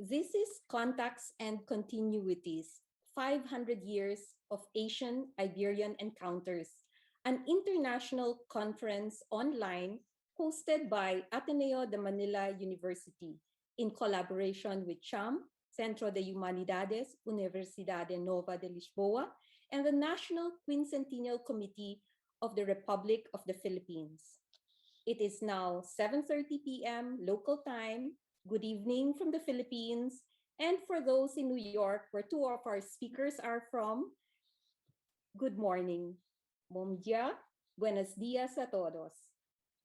This is Contacts and Continuities, 500 Years of Asian-Iberian Encounters, an international conference online hosted by Ateneo de Manila University in collaboration with CHAM, Centro de Humanidades, Universidade Nova de Lisboa, and the National Quincentennial Committee of the Republic of the Philippines. It is now 7:30 p.m. local time. Good evening from the Philippines. And for those in New York, where two of our speakers are from, good morning. Bom dia, buenos dias a todos.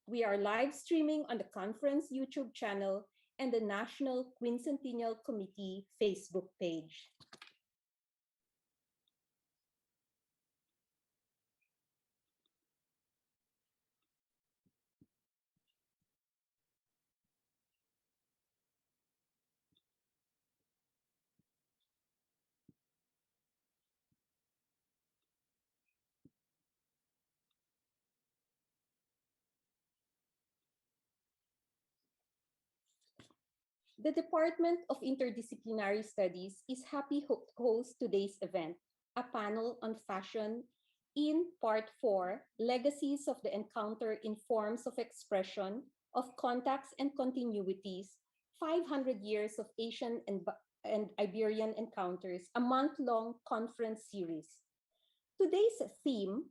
We are live streaming on the conference YouTube channel and the National Quincentennial Committee Facebook page. The Department of Interdisciplinary Studies is happy to host today's event, a panel on fashion in Part 4, Legacies of the Encounter in Forms of Expression of Contacts and Continuities, 500 Years of Asian and Iberian Encounters, a month-long conference series. Today's theme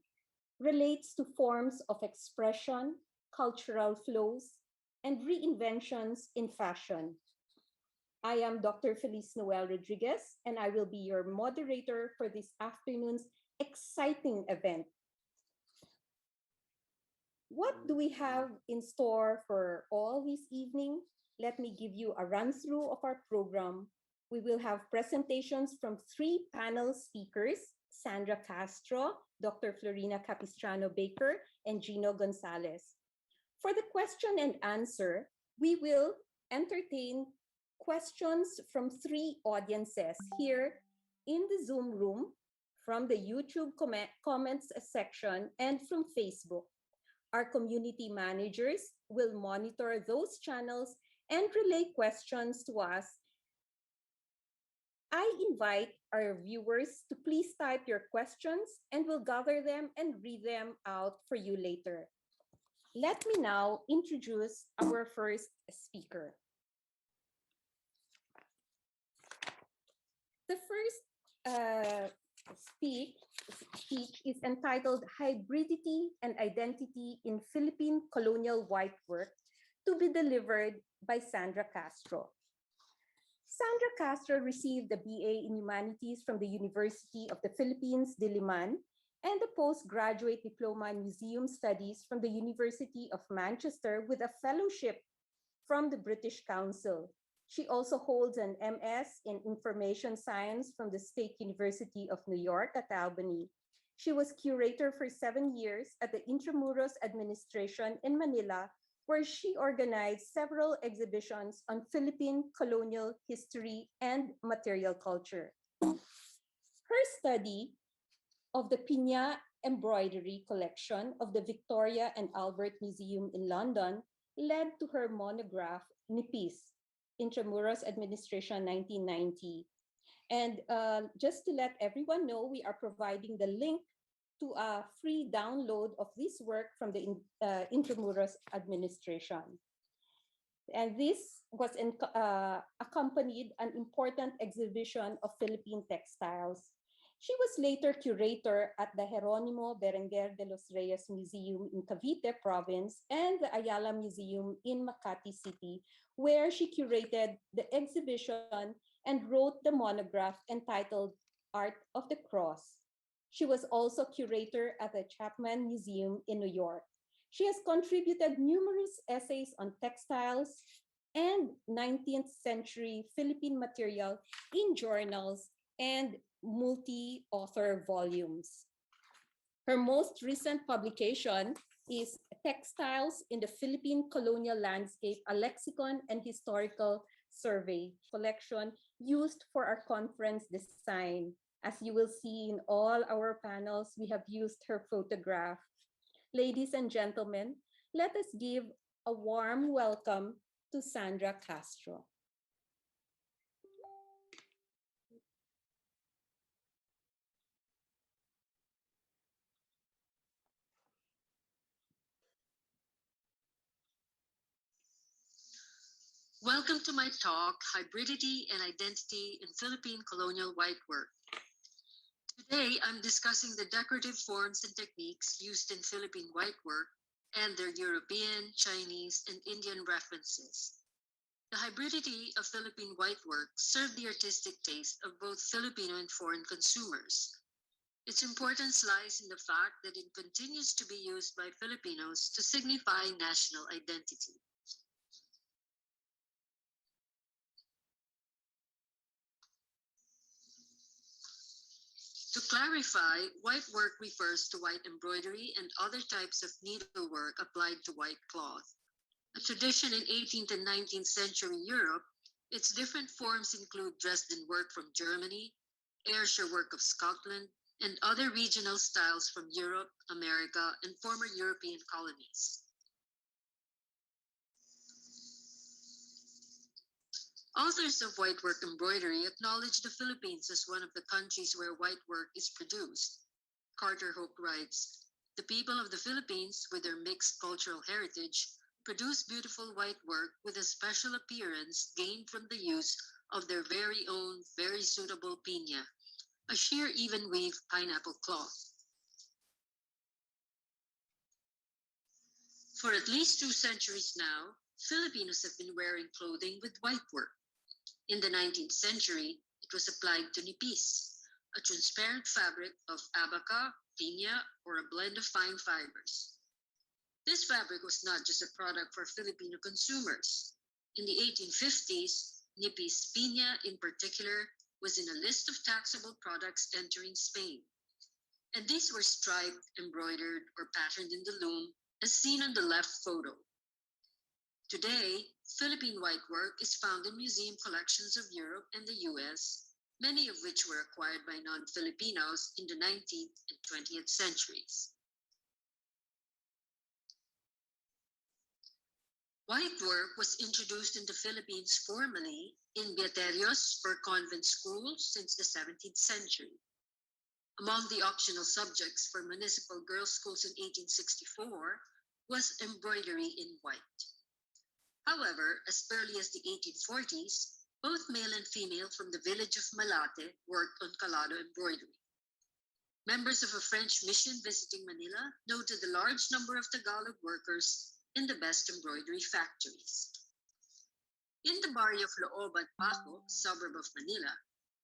relates to forms of expression, cultural flows, and reinventions in fashion. I am Dr. Feliz Noel Rodriguez, and I will be your moderator for this afternoon's exciting event. What do we have in store for all this evening? Let me give you a run-through of our program. We will have presentations from three panel speakers, Sandra Castro, Dr. Florina Capistrano Baker, and Gino Gonzalez. For the question and answer, we will entertain questions from three audiences here in the Zoom room, from the YouTube comments section, and from Facebook. Our community managers will monitor those channels and relay questions to us. I invite our viewers to please type your questions and we'll gather them and read them out for you later. Let me now introduce our first speaker. The first speech is entitled Hybridity and Identity in Philippine Colonial White Work, to be delivered by Sandra Castro. Sandra Castro received a BA in Humanities from the University of the Philippines, Diliman, and a postgraduate diploma in Museum Studies from the University of Manchester with a fellowship from the British Council. She also holds an MS in Information Science from the State University of New York at Albany. She was curator for 7 years at the Intramuros Administration in Manila, where she organized several exhibitions on Philippine colonial history and material culture. Her study of the Piña embroidery collection of the Victoria and Albert Museum in London led to her monograph, Nipis, Intramuros Administration 1990. And just to let everyone know, we are providing the link to a free download of this work from the Intramuros Administration. And this was accompanied an important exhibition of Philippine textiles. She was later curator at the Jeronimo Berenguer de los Reyes Museum in Cavite Province and the Ayala Museum in Makati City, where she curated the exhibition and wrote the monograph entitled Art of the Cross. She was also curator at the Chapman Museum in New York. She has contributed numerous essays on textiles and 19th century Philippine material in journals and multi-author volumes. Her most recent publication is Textiles in the Philippine Colonial Landscape, a Lexicon and Historical Survey collection used for our conference design. As you will see in all our panels, we have used her photograph. Ladies and gentlemen, let us give a warm welcome to Sandra Castro. Welcome to my talk, Hybridity and Identity in Philippine Colonial Whitework. Today, I'm discussing the decorative forms and techniques used in Philippine whitework and their European, Chinese, and Indian references. The hybridity of Philippine whitework served the artistic taste of both Filipino and foreign consumers. Its importance lies in the fact that it continues to be used by Filipinos to signify national identity. To clarify, white work refers to white embroidery and other types of needlework applied to white cloth. A tradition in 18th and 19th century Europe, its different forms include Dresden work from Germany, Ayrshire work of Scotland, and other regional styles from Europe, America, and former European colonies. Authors of whitework embroidery acknowledge the Philippines as one of the countries where whitework is produced. Carter Hoke writes, "The people of the Philippines, with their mixed cultural heritage, produce beautiful whitework with a special appearance gained from the use of their very own, very suitable piña, a sheer even weave pineapple cloth." For at least 2 centuries now, Filipinos have been wearing clothing with whitework. In the 19th century, it was applied to nipis, a transparent fabric of abaca, piña, or a blend of fine fibers. This fabric was not just a product for Filipino consumers. In the 1850s, nipis piña in particular was in a list of taxable products entering Spain. And these were striped, embroidered, or patterned in the loom, as seen on the left photo. Today, Philippine whitework is found in museum collections of Europe and the US, many of which were acquired by non Filipinos in the 19th and 20th centuries. Whitework was introduced in the Philippines formally in beaterios or convent schools since the 17th century. Among the optional subjects for municipal girls' schools in 1864 was embroidery in white. However, as early as the 1840s, both male and female from the village of Malate worked on calado embroidery. Members of a French mission visiting Manila noted the large number of Tagalog workers in the best embroidery factories. In the barrio of Looban, Paco, suburb of Manila,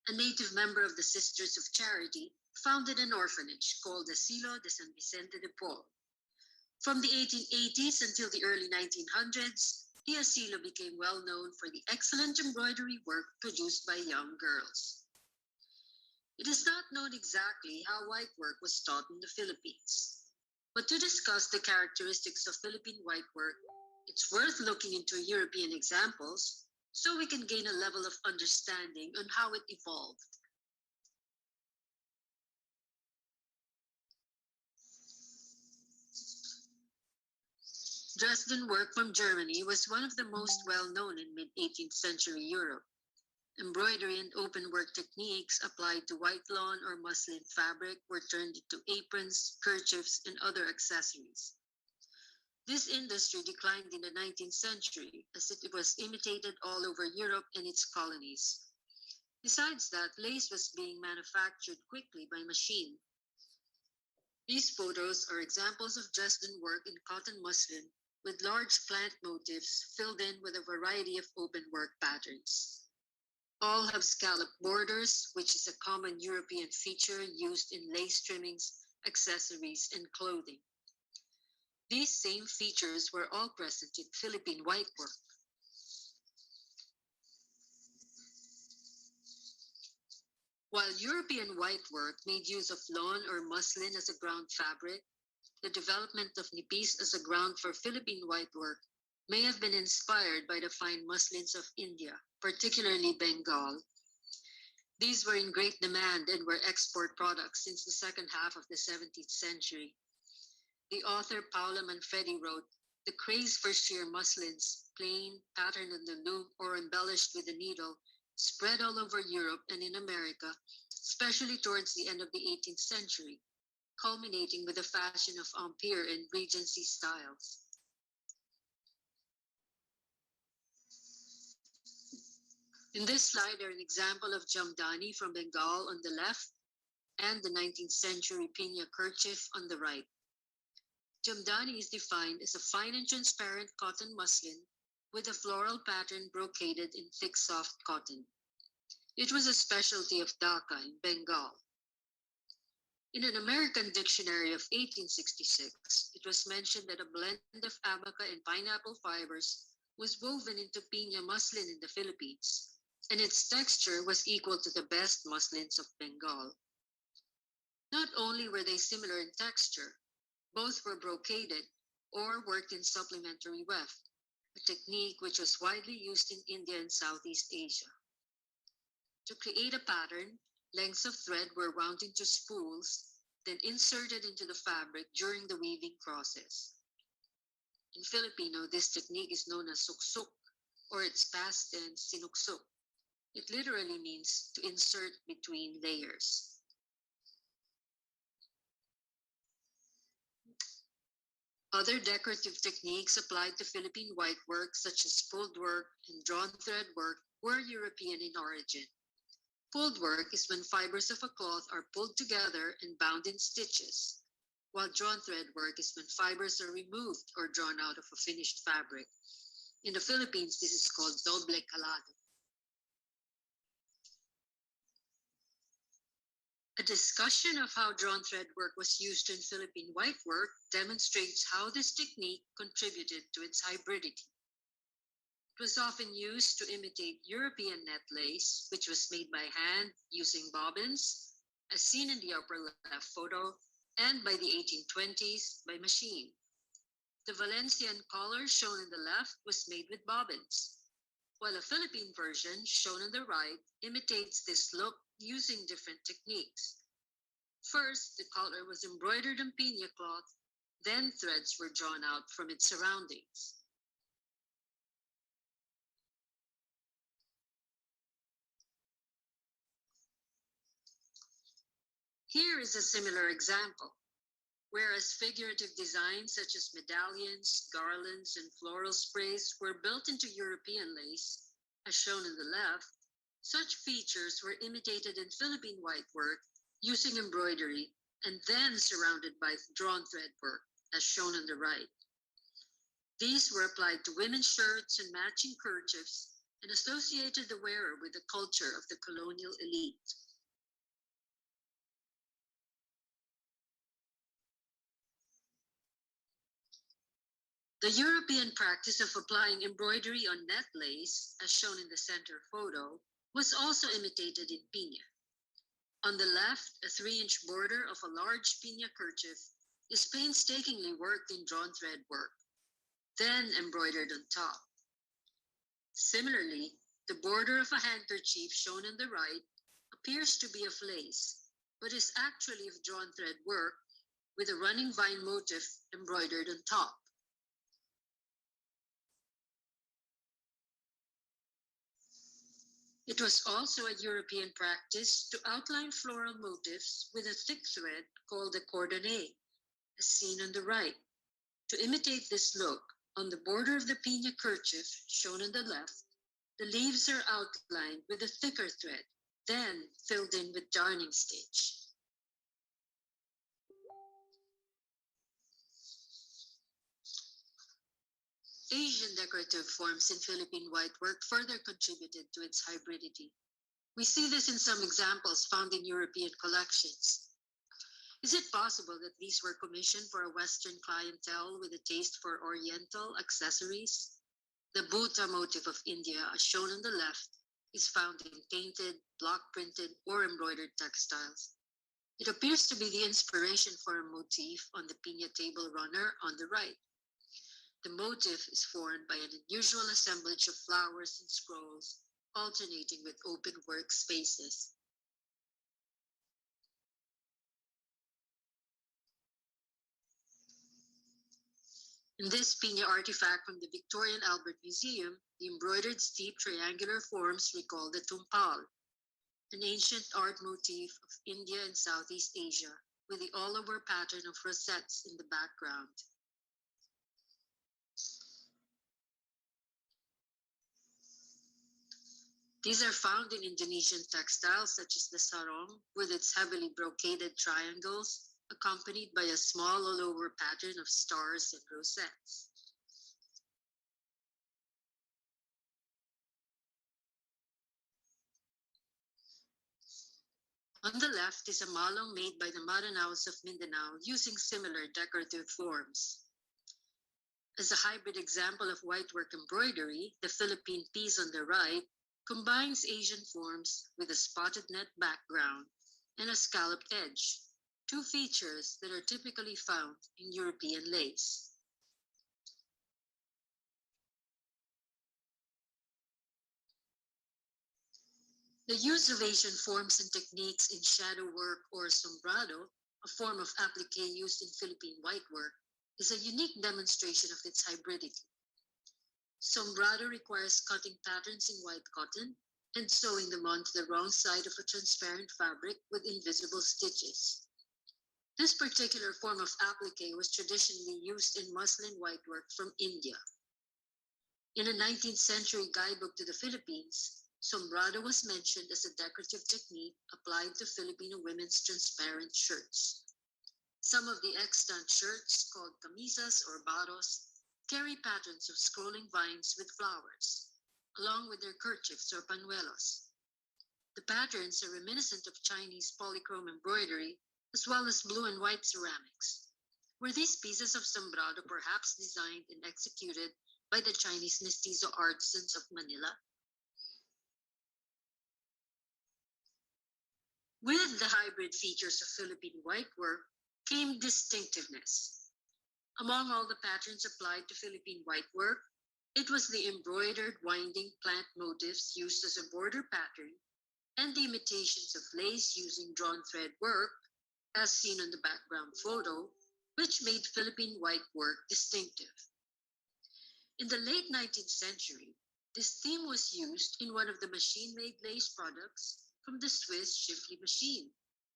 a native member of the Sisters of Charity founded an orphanage called Asilo de San Vicente de Paul. From the 1880s until the early 1900s, the asilo became well known for the excellent embroidery work produced by young girls. It is not known exactly how whitework was taught in the Philippines. But to discuss the characteristics of Philippine whitework, it's worth looking into European examples so we can gain a level of understanding on how it evolved. Dresden work from Germany was one of the most well known in mid 18th century Europe. Embroidery and openwork techniques applied to white lawn or muslin fabric were turned into aprons, kerchiefs, and other accessories. This industry declined in the 19th century as it was imitated all over Europe and its colonies. Besides that, lace was being manufactured quickly by machine. These photos are examples of Dresden work in cotton muslin with large plant motifs filled in with a variety of openwork patterns. All have scallop borders, which is a common European feature used in lace trimmings, accessories, and clothing. These same features were all present in Philippine whitework. While European whitework made use of lawn or muslin as a ground fabric, the development of nipis as a ground for Philippine whitework may have been inspired by the fine muslins of India, particularly Bengal. These were in great demand and were export products since the second half of the 17th century. The author Paula Manfredi wrote, "The craze for sheer muslins, plain, patterned on the loom, or embellished with the needle, spread all over Europe and in America, especially towards the end of the 18th century, culminating with the fashion of Empire and Regency styles." In this slide are an example of Jamdani from Bengal on the left and the 19th century pinya kerchief on the right. Jamdani is defined as a fine and transparent cotton muslin with a floral pattern brocaded in thick soft cotton. It was a specialty of Dhaka in Bengal. In an American dictionary of 1866, it was mentioned that a blend of abaca and pineapple fibers was woven into piña muslin in the Philippines, and its texture was equal to the best muslins of Bengal. Not only were they similar in texture, both were brocaded or worked in supplementary weft, a technique which was widely used in India and Southeast Asia. To create a pattern, lengths of thread were wound into spools, then inserted into the fabric during the weaving process. In Filipino, this technique is known as suksuk, or its past tense, sinuksuk. It literally means to insert between layers. Other decorative techniques applied to Philippine whitework, such as pulled work and drawn thread work, were European in origin. Pulled work is when fibers of a cloth are pulled together and bound in stitches, while drawn thread work is when fibers are removed or drawn out of a finished fabric. In the Philippines, this is called doble calado. A discussion of how drawn thread work was used in Philippine whitework demonstrates how this technique contributed to its hybridity. It was often used to imitate European net lace, which was made by hand using bobbins, as seen in the upper left photo, and by the 1820s by machine. The Valencian collar shown in the left was made with bobbins, while a Philippine version shown on the right imitates this look using different techniques. First, the collar was embroidered on piña cloth, then threads were drawn out from its surroundings. Here is a similar example. Whereas figurative designs such as medallions, garlands, and floral sprays were built into European lace, as shown on the left, such features were imitated in Philippine whitework using embroidery and then surrounded by drawn thread work, as shown on the right. These were applied to women's shirts and matching kerchiefs and associated the wearer with the culture of the colonial elite. The European practice of applying embroidery on net lace, as shown in the center photo, was also imitated in piña. On the left, a 3-inch border of a large piña kerchief is painstakingly worked in drawn thread work, then embroidered on top. Similarly, the border of a handkerchief shown on the right appears to be of lace, but is actually of drawn thread work with a running vine motif embroidered on top. It was also a European practice to outline floral motifs with a thick thread called a cordonnet, as seen on the right. To imitate this look, on the border of the piña kerchief, shown on the left, the leaves are outlined with a thicker thread, then filled in with darning stitch. Asian decorative forms in Philippine whitework further contributed to its hybridity. We see this in some examples found in European collections. Is it possible that these were commissioned for a Western clientele with a taste for Oriental accessories? The Bhuta motif of India, as shown on the left, is found in painted, block printed, or embroidered textiles. It appears to be the inspiration for a motif on the piña table runner on the right. The motif is formed by an unusual assemblage of flowers and scrolls, alternating with open work spaces. In this piña artifact from the Victorian Albert Museum, the embroidered steep triangular forms recall the tumpal, an ancient art motif of India and Southeast Asia, with the all-over pattern of rosettes in the background. These are found in Indonesian textiles such as the sarong, with its heavily brocaded triangles, accompanied by a small all over pattern of stars and rosettes. On the left is a malong made by the Maranaos of Mindanao using similar decorative forms. As a hybrid example of whitework embroidery, the Philippine piece on the right combines Asian forms with a spotted net background and a scalloped edge, two features that are typically found in European lace. The use of Asian forms and techniques in shadow work or sombrado, a form of applique used in Philippine whitework, is a unique demonstration of its hybridity. Sombrado requires cutting patterns in white cotton and sewing them onto the wrong side of a transparent fabric with invisible stitches. This particular form of applique was traditionally used in muslin whitework from India. In a 19th century guidebook to the Philippines, sombrado was mentioned as a decorative technique applied to Filipino women's transparent shirts. Some of the extant shirts, called camisas or baros, carry patterns of scrolling vines with flowers, along with their kerchiefs or panuelos. The patterns are reminiscent of Chinese polychrome embroidery, as well as blue and white ceramics. Were these pieces of sombrado perhaps designed and executed by the Chinese mestizo artisans of Manila? With the hybrid features of Philippine whitework came distinctiveness. Among all the patterns applied to Philippine whitework, it was the embroidered winding plant motifs used as a border pattern and the imitations of lace using drawn thread work, as seen on the background photo, which made Philippine whitework distinctive. In the late 19th century, this theme was used in one of the machine-made lace products from the Swiss Schiffli machine,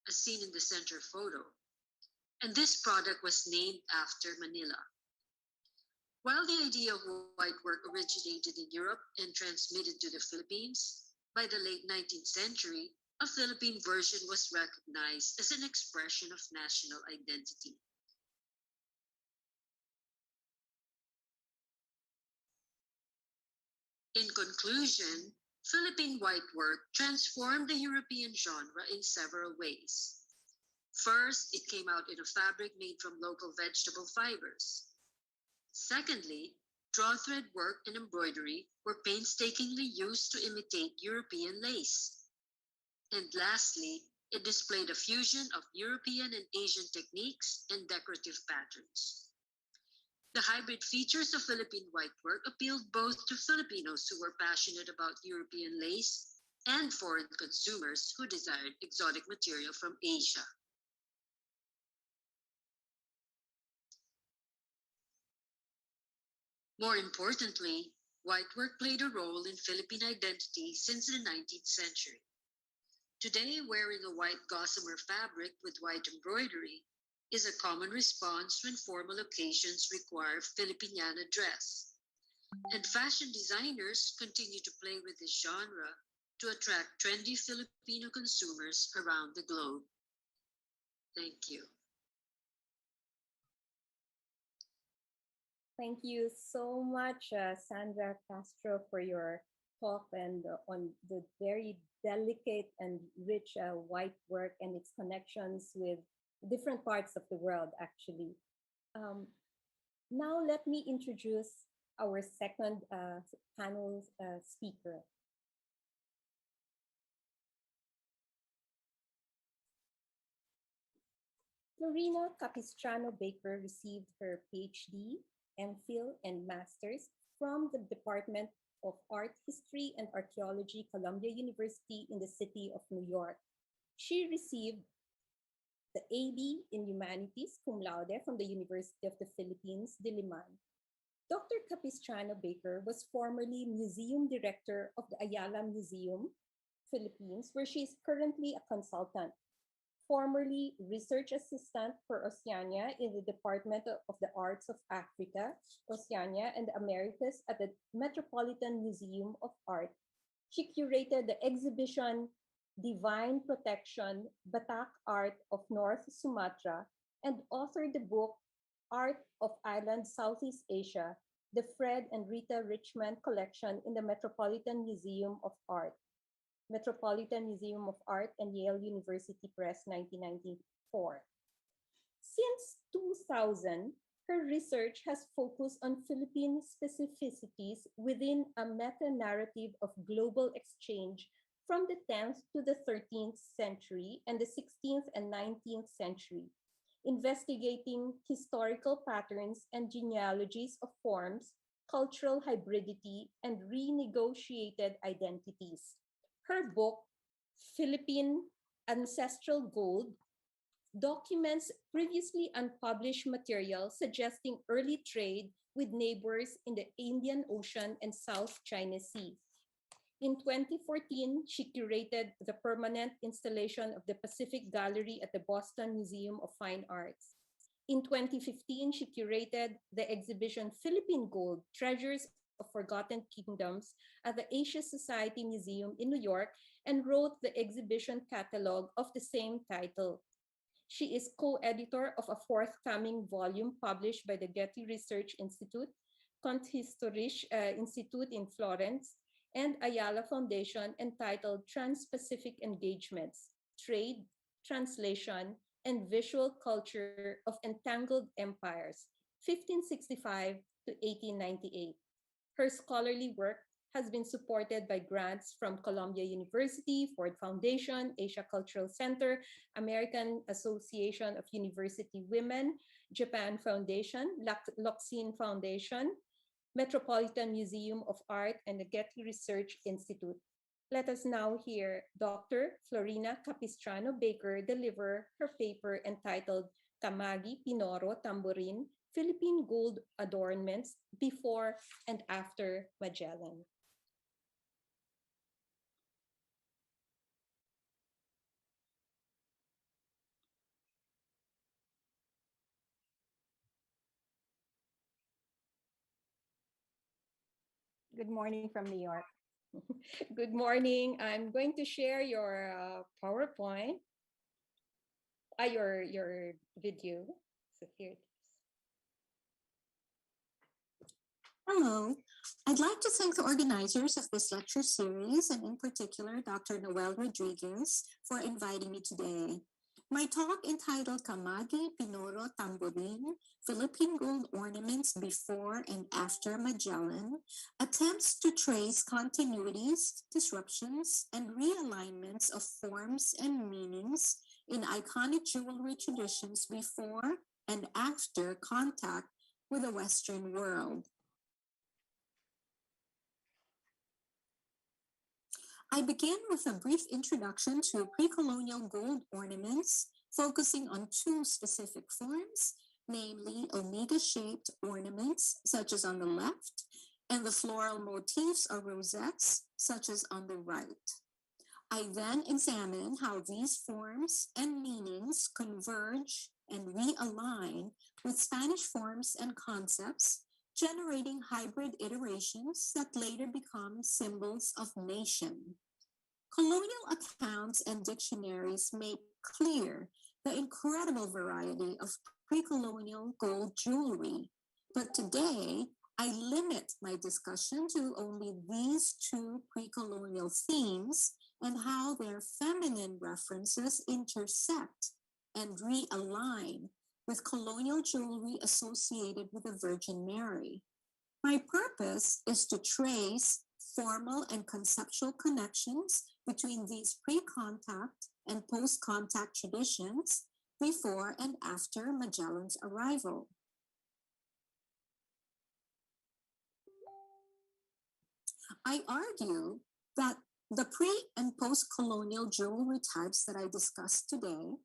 as seen in the center photo, and this product was named after Manila. While the idea of whitework originated in Europe and transmitted to the Philippines, by the late 19th century, a Philippine version was recognized as an expression of national identity. In conclusion, Philippine whitework transformed the European genre in several ways. First, it came out in a fabric made from local vegetable fibers. Secondly, draw thread work and embroidery were painstakingly used to imitate European lace. And lastly, it displayed a fusion of European and Asian techniques and decorative patterns. The hybrid features of Philippine whitework appealed both to Filipinos who were passionate about European lace and foreign consumers who desired exotic material from Asia. More importantly, whitework played a role in Philippine identity since the 19th century. Today, wearing a white gossamer fabric with white embroidery is a common response when formal occasions require Filipiniana dress. And fashion designers continue to play with this genre to attract trendy Filipino consumers around the globe. Thank you. Thank you so much, Sandra Castro, for your talk and on the very delicate and rich white work and its connections with different parts of the world, actually. Um, Now, let me introduce our second panel speaker. Florina Capistrano Baker received her PhD, MPhil, and Master's from the Department of Art History and Archaeology, Columbia University in the city of New York. She received the AB in Humanities cum laude from the University of the Philippines, Diliman. Dr. Capistrano Baker was formerly museum director of the Ayala Museum, Philippines, where she is currently a consultant. Formerly research assistant for Oceania in the Department of the Arts of Africa, Oceania, and the Americas at the Metropolitan Museum of Art She curated the exhibition Divine Protection, Batak Art of North Sumatra, and authored the book Art of Island Southeast Asia, the Fred and Rita Richmond collection in the Metropolitan Museum of Art. Metropolitan Museum of Art and Yale University Press, 1994. Since 2000, her research has focused on Philippine specificities within a meta-narrative of global exchange from the 10th to the 13th century and the 16th and 19th century, investigating historical patterns and genealogies of forms, cultural hybridity, and renegotiated identities. Her book, Philippine Ancestral Gold, documents previously unpublished material suggesting early trade with neighbors in the Indian Ocean and South China Sea. In 2014, she curated the permanent installation of the Pacific Gallery at the Boston Museum of Fine Arts. In 2015, she curated the exhibition Philippine Gold, Treasures of Forgotten Kingdoms at the Asia Society Museum in New York and wrote the exhibition catalog of the same title. She is co-editor of a forthcoming volume published by the Getty Research Institute, Kunsthistorische Institute in Florence, and Ayala Foundation entitled Trans-Pacific Engagements, Trade, Translation, and Visual Culture of Entangled Empires, 1565 to 1898. Her scholarly work has been supported by grants from Columbia University, Ford Foundation, Asia Cultural Center, American Association of University Women, Japan Foundation, Locsin Foundation, Metropolitan Museum of Art, and the Getty Research Institute. Let us now hear Dr. Florina Capistrano Baker deliver her paper entitled Camagui Pinoro Tamborin, Philippine Gold Adornments Before and After Magellan. Good morning from New York. Good morning. I'm going to share your PowerPoint, your video. So here it is. Hello. I'd like to thank the organizers of this lecture series, and in particular, Dr. Noel Rodriguez, for inviting me today. My talk, entitled Camagui Pinoro Tamborin, Philippine Gold Ornaments Before and After Magellan, attempts to trace continuities, disruptions, and realignments of forms and meanings in iconic jewelry traditions before and after contact with the Western world. I begin with a brief introduction to pre-colonial gold ornaments, focusing on two specific forms, namely omega-shaped ornaments, such as on the left, and the floral motifs or rosettes, such as on the right. I then examine how these forms and meanings converge and realign with Spanish forms and concepts, generating hybrid iterations that later become symbols of nation. Colonial accounts and dictionaries make clear the incredible variety of pre-colonial gold jewelry, but today I limit my discussion to only these two pre-colonial themes and how their feminine references intersect and realign with colonial jewelry associated with the Virgin Mary. My purpose is to trace formal and conceptual connections between these pre-contact and post-contact traditions before and after Magellan's arrival. I argue that the pre- and post-colonial jewelry types that I discussed today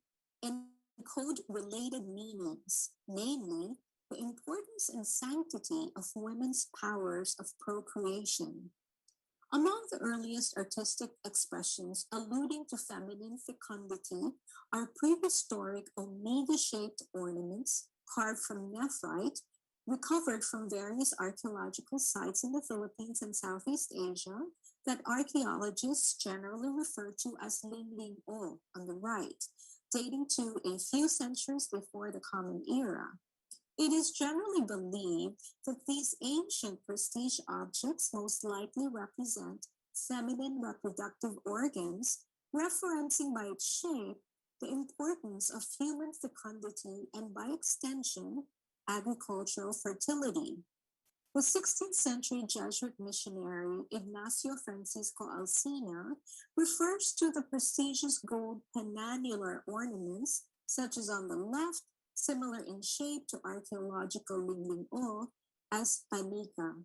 encode related meanings, namely the importance and sanctity of women's powers of procreation. Among the earliest artistic expressions alluding to feminine fecundity are prehistoric omega-shaped ornaments carved from nephrite recovered from various archaeological sites in the Philippines and Southeast Asia that archaeologists generally refer to as Lingling O on the right, dating to a few centuries before the Common Era. It is generally believed that these ancient prestige objects most likely represent feminine reproductive organs, referencing by its shape the importance of human fecundity and, by extension, agricultural fertility. The 16th century Jesuit missionary Ignacio Francisco Alsina refers to the prestigious gold penannular ornaments, such as on the left, similar in shape to archaeological Lingling O, as panica.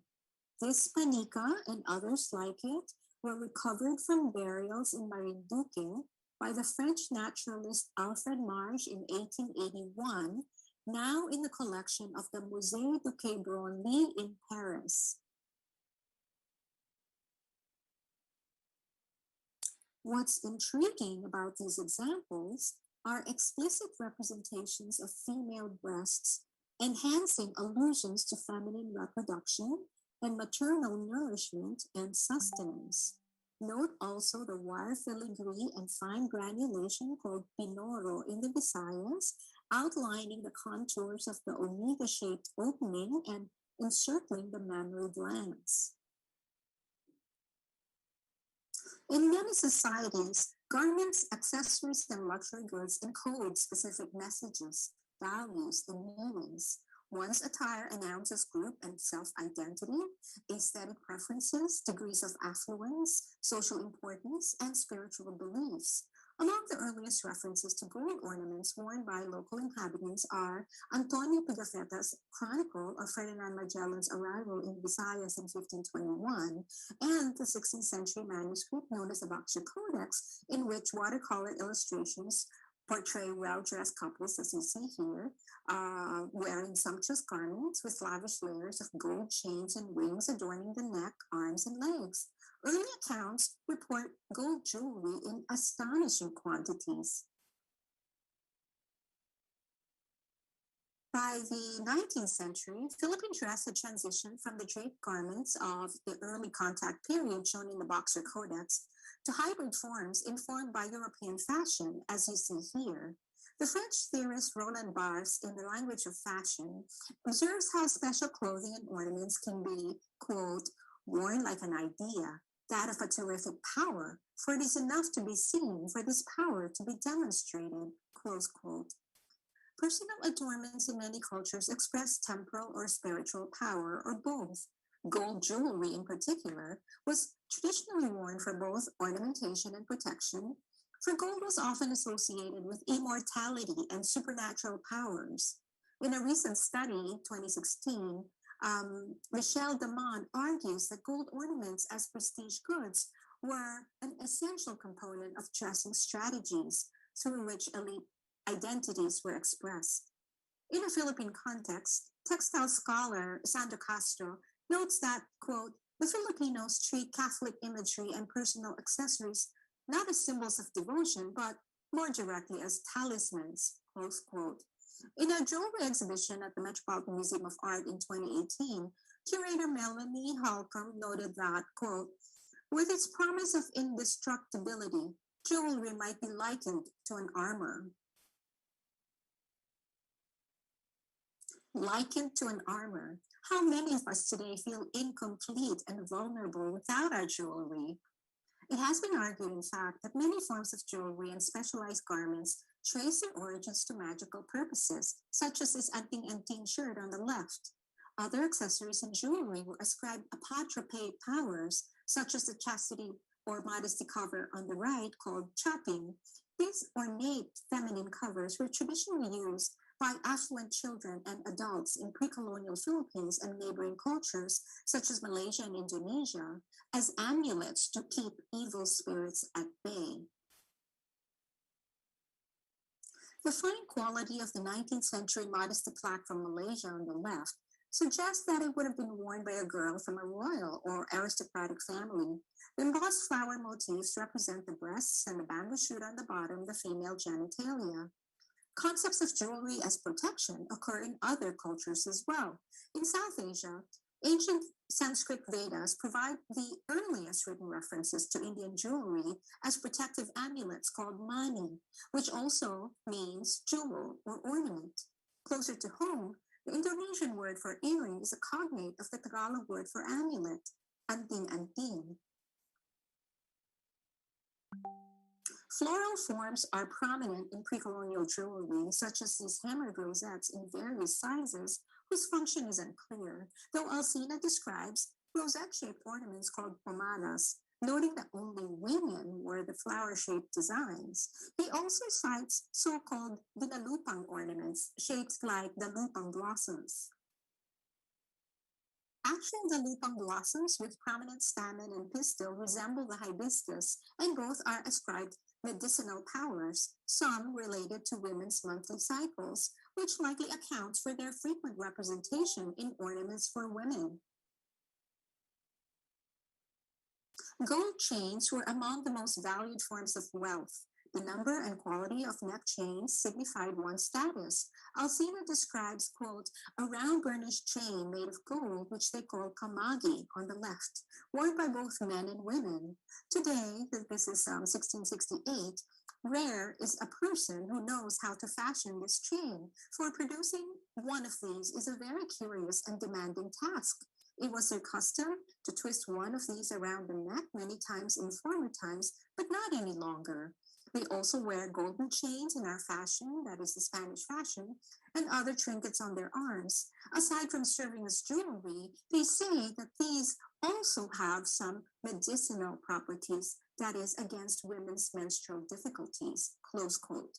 This panica and others like it were recovered from burials in Marinduque by the French naturalist Alfred Marge in 1881, now in the collection of the Musée du Quai Branly in Paris. What's intriguing about these examples are explicit representations of female breasts, enhancing allusions to feminine reproduction and maternal nourishment and sustenance. Note also the wire filigree and fine granulation called pinoro in the Visayas, outlining the contours of the omega-shaped opening and encircling the mammary glands. In many societies, garments, accessories, and luxury goods encode specific messages, values, and meanings. One's attire announces group and self-identity, aesthetic preferences, degrees of affluence, social importance, and spiritual beliefs. Among the earliest references to gold ornaments worn by local inhabitants are Antonio Pigafetta's Chronicle of Ferdinand Magellan's arrival in Visayas in 1521, and the 16th century manuscript known as the Boxer Codex, in which watercolor illustrations portray well-dressed couples, as you see here, wearing sumptuous garments with lavish layers of gold chains and rings adorning the neck, arms, and legs. Early accounts report gold jewelry in astonishing quantities. By the 19th century, Philippine dress had transitioned from the draped garments of the early contact period shown in the Boxer Codex to hybrid forms informed by European fashion, as you see here. The French theorist Roland Barthes, in the language of fashion, observes how special clothing and ornaments can be, quote, worn like an idea, that of a terrific power, for it is enough to be seen for this power to be demonstrated, close quote. Personal adornments in many cultures express temporal or spiritual power, or both. Gold jewelry, in particular, was traditionally worn for both ornamentation and protection, for gold was often associated with immortality and supernatural powers. In a recent study, 2016, Michelle Damon argues that gold ornaments as prestige goods were an essential component of dressing strategies through which elite identities were expressed. In a Philippine context, textile scholar Sandra Castro notes that, quote, the Filipinos treat Catholic imagery and personal accessories not as symbols of devotion, but more directly as talismans, close quote. In a jewelry exhibition at the Metropolitan Museum of Art in 2018, curator Melanie Holcomb noted that, quote, with its promise of indestructibility, jewelry might be likened to an armor. Likened to an armor. How many of us today feel incomplete and vulnerable without our jewelry? It has been argued, in fact, that many forms of jewelry and specialized garments trace their origins to magical purposes, such as this anting-anting shirt on the left. Other accessories and jewelry were ascribed apotropaic powers, such as the chastity or modesty cover on the right called chaping. These ornate feminine covers were traditionally used by affluent children and adults in pre-colonial Philippines and neighboring cultures, such as Malaysia and Indonesia, as amulets to keep evil spirits at bay. The fine quality of the 19th century modesty plaque from Malaysia on the left suggests that it would have been worn by a girl from a royal or aristocratic family. The embossed flower motifs represent the breasts and the bamboo shoot on the bottom, the female genitalia. Concepts of jewelry as protection occur in other cultures as well. In South Asia, ancient Sanskrit Vedas provide the earliest written references to Indian jewelry as protective amulets called mani, which also means jewel or ornament. Closer to home, the Indonesian word for earring is a cognate of the Tagalog word for amulet, anting-anting. Floral forms are prominent in pre-colonial jewelry, such as these hammered rosettes in various sizes, whose function is unclear, though Alcina describes rosette-shaped ornaments called pomadas, noting that only women wore the flower-shaped designs. He also cites so-called dinalupang ornaments, shaped like the lupang blossoms. Actual dalupang blossoms with prominent stamen and pistil resemble the hibiscus, and both are ascribed medicinal powers, some related to women's monthly cycles, which likely accounts for their frequent representation in ornaments for women. Gold chains were among the most valued forms of wealth. The number and quality of neck chains signified one's status. Alcina describes, quote, a round burnished chain made of gold, which they call kamagi on the left, worn by both men and women. Today, this is 1668, rare is a person who knows how to fashion this chain, for producing one of these is a very curious and demanding task. It was their custom to twist one of these around the neck many times in former times, but not any longer. They also wear golden chains in our fashion, that is the Spanish fashion, and other trinkets on their arms. Aside from serving as jewelry, they say that these also have some medicinal properties, that is, against women's menstrual difficulties, close quote.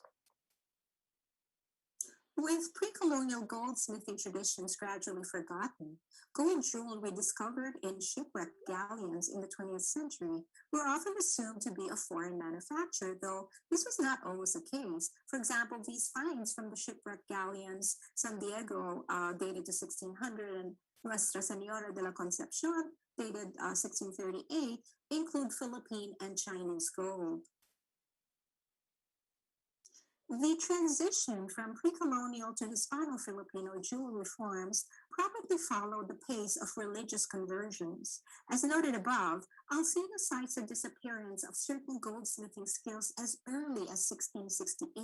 With pre-colonial goldsmithing traditions gradually forgotten, gold jewelry discovered in shipwrecked galleons in the 20th century were often assumed to be of foreign manufacture, though this was not always the case. For example, these finds from the shipwrecked galleons San Diego, dated to 1600, and Nuestra Senora de la Concepcion, dated 1638, include Philippine and Chinese gold. The transition from pre-colonial to Hispano-Filipino jewelry forms probably followed the pace of religious conversions. As noted above, Alcina cites the disappearance of certain goldsmithing skills as early as 1668.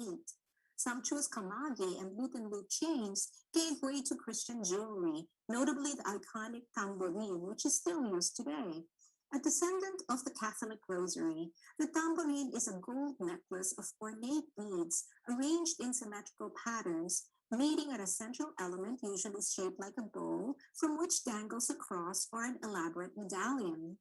Sumptuous kamagi and loop chains gave way to Christian jewelry, notably the iconic tambourine, which is still used today. A descendant of the Catholic Rosary, the tambourine is a gold necklace of ornate beads arranged in symmetrical patterns, meeting at a central element usually shaped like a bow, from which dangles a cross or an elaborate medallion.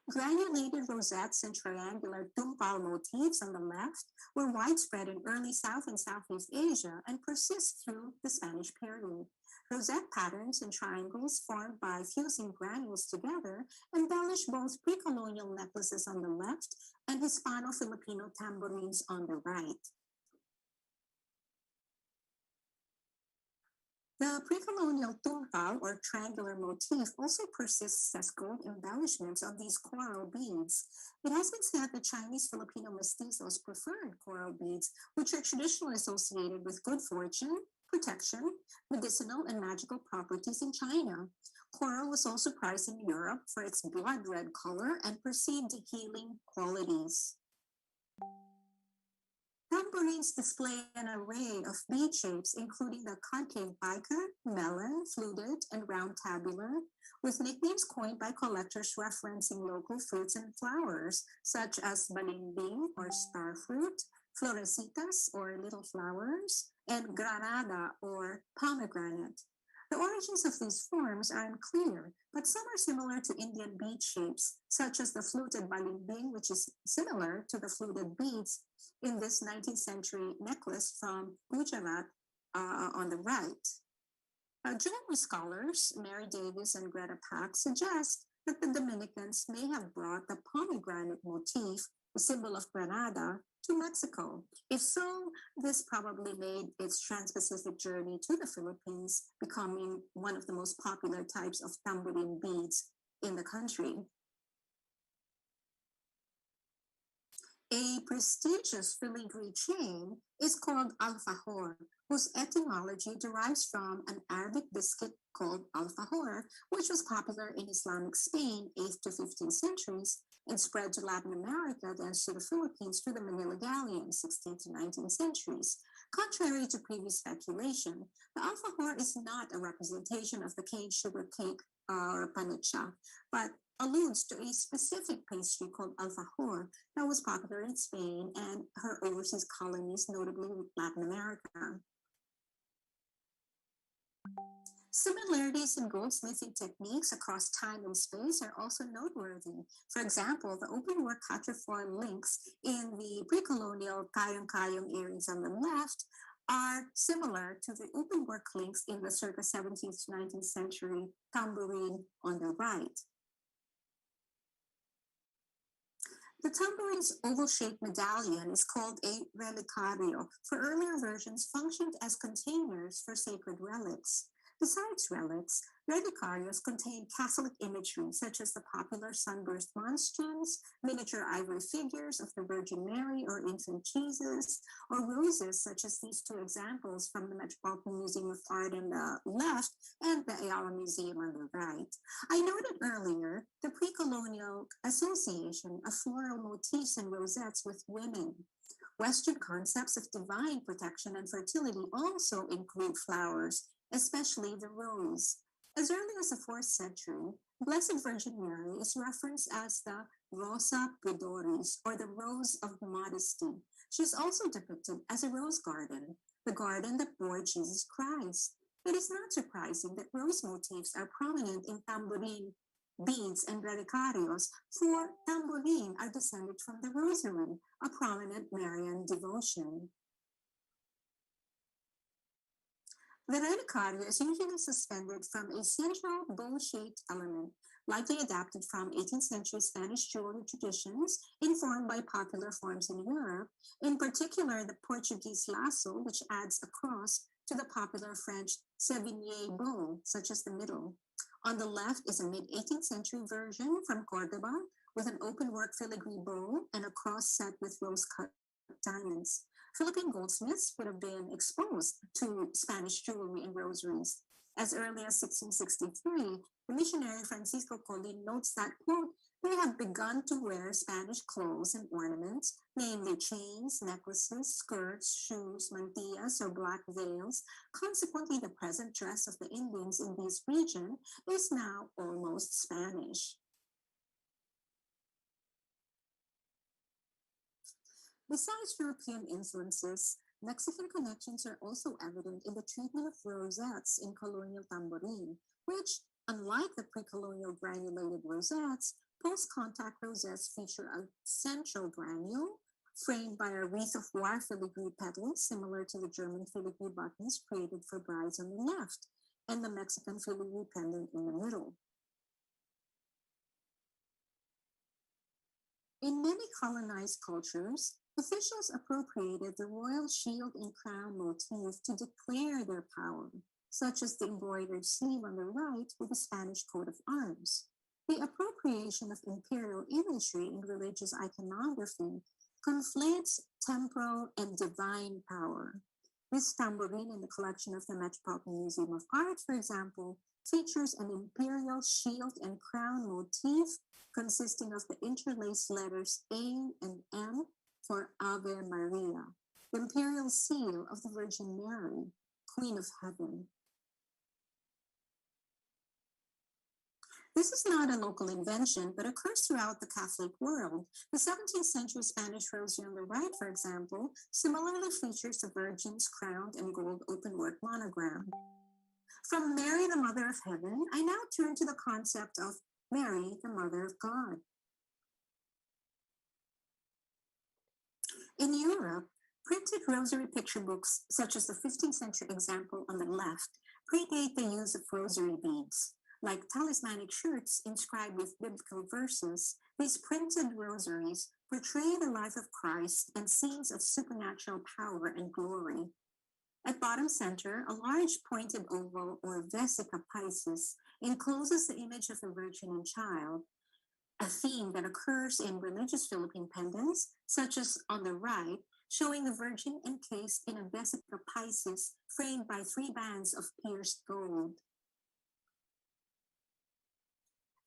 Granulated rosettes and triangular tumpal motifs on the left were widespread in early South and Southeast Asia and persist through the Spanish period. Rosette patterns and triangles formed by fusing granules together embellish both pre-colonial necklaces on the left and Hispano-Filipino tambourines on the right. The pre-colonial tumpal or triangular motif also persists as gold embellishments on these coral beads. It has been said that Chinese Filipino mestizos preferred coral beads, which are traditionally associated with good fortune, protection, medicinal, and magical properties in China. Coral was also prized in Europe for its blood red color and perceived healing qualities. Tambourines display an array of bead shapes, including the concave bica, melon, fluted, and round tabular, with nicknames coined by collectors referencing local fruits and flowers, such as balimbing or starfruit, florecitas or little flowers, and granada or pomegranate. The origins of these forms are unclear, but some are similar to Indian bead shapes, such as the fluted balimbing, which is similar to the fluted beads in this 19th century necklace from Gujarat on the right. Jewelry scholars Mary Davis and Greta Pak suggest that the Dominicans may have brought the pomegranate motif, the symbol of Granada, to Mexico. If so, this probably made its trans-Pacific journey to the Philippines, becoming one of the most popular types of tambourine beads in the country. A prestigious filigree chain is called alfajor, whose etymology derives from an Arabic biscuit called alfajor, which was popular in Islamic Spain 8th to 15th centuries and spread to Latin America, then to the Philippines through the Manila Galleon 16th to 19th centuries. Contrary to previous speculation, the alfajor is not a representation of the cane sugar cake or panucha, but alludes to a specific pastry called alfajor that was popular in Spain and her overseas colonies, notably Latin America. Similarities in goldsmithing techniques across time and space are also noteworthy. For example, the open-work quatrefoil links in the pre-colonial kayong-kayong earrings on the left are similar to the open-work links in the circa 17th to 19th century tambourine on the right. The tambourin's oval-shaped medallion is called a relicario, for earlier versions functioned as containers for sacred relics. Besides relics, relicarios contain Catholic imagery such as the popular sunburst monstrance, miniature ivory figures of the Virgin Mary or infant Jesus, or roses such as these two examples from the Metropolitan Museum of Art on the left and the Ayala Museum on the right. I noted earlier the pre-colonial association of floral motifs and rosettes with women. Western concepts of divine protection and fertility also include flowers, especially the rose. As early as the 4th century, Blessed Virgin Mary is referenced as the Rosa Pudoris, or the Rose of Modesty. She is also depicted as a rose garden, the garden that bore Jesus Christ. It is not surprising that rose motifs are prominent in tambourine beads and relicarios, for tambourine are descended from the rosary, a prominent Marian devotion. The relicario is usually suspended from a central bow-shaped element, likely adapted from 18th century Spanish jewelry traditions informed by popular forms in Europe, in particular the Portuguese lasso, which adds a cross to the popular French Sévigné bow, such as the middle. On the left is a mid-18th century version from Cordoba with an open-work filigree bow and a cross set with rose-cut diamonds. Philippine goldsmiths would have been exposed to Spanish jewelry and rosaries. As early as 1663, the missionary Francisco Colin notes that, quote, they have begun to wear Spanish clothes and ornaments, namely chains, necklaces, skirts, shoes, mantillas, or black veils. Consequently, the present dress of the Indians in this region is now almost Spanish. Besides European influences, Mexican connections are also evident in the treatment of rosettes in colonial tambourine, which, unlike the pre-colonial granulated rosettes, post-contact rosettes feature a central granule framed by a wreath of wire filigree petals similar to the German filigree buttons created for brides on the left, and the Mexican filigree pendant in the middle. In many colonized cultures, officials appropriated the royal shield and crown motif to declare their power, such as the embroidered sleeve on the right with the Spanish coat of arms. The appropriation of imperial imagery in religious iconography conflates temporal and divine power. This tambourine in the collection of the Metropolitan Museum of Art, for example, features an imperial shield and crown motif consisting of the interlaced letters A and M for Ave Maria, the imperial seal of the Virgin Mary, Queen of Heaven. This is not a local invention, but occurs throughout the Catholic world. The 17th century Spanish rosary on the right, for example, similarly features the Virgin's crowned and gold openwork monogram. From Mary, the Mother of Heaven, I now turn to the concept of Mary, the Mother of God. In Europe, printed rosary picture books, such as the 15th century example on the left, predate the use of rosary beads. Like talismanic shirts inscribed with biblical verses, these printed rosaries portray the life of Christ and scenes of supernatural power and glory. At bottom center, a large pointed oval or vesica Piscis encloses the image of the Virgin and Child. a theme that occurs in religious Philippine pendants, such as on the right, showing the Virgin encased in a vesica Pisces framed by 3 bands of pierced gold.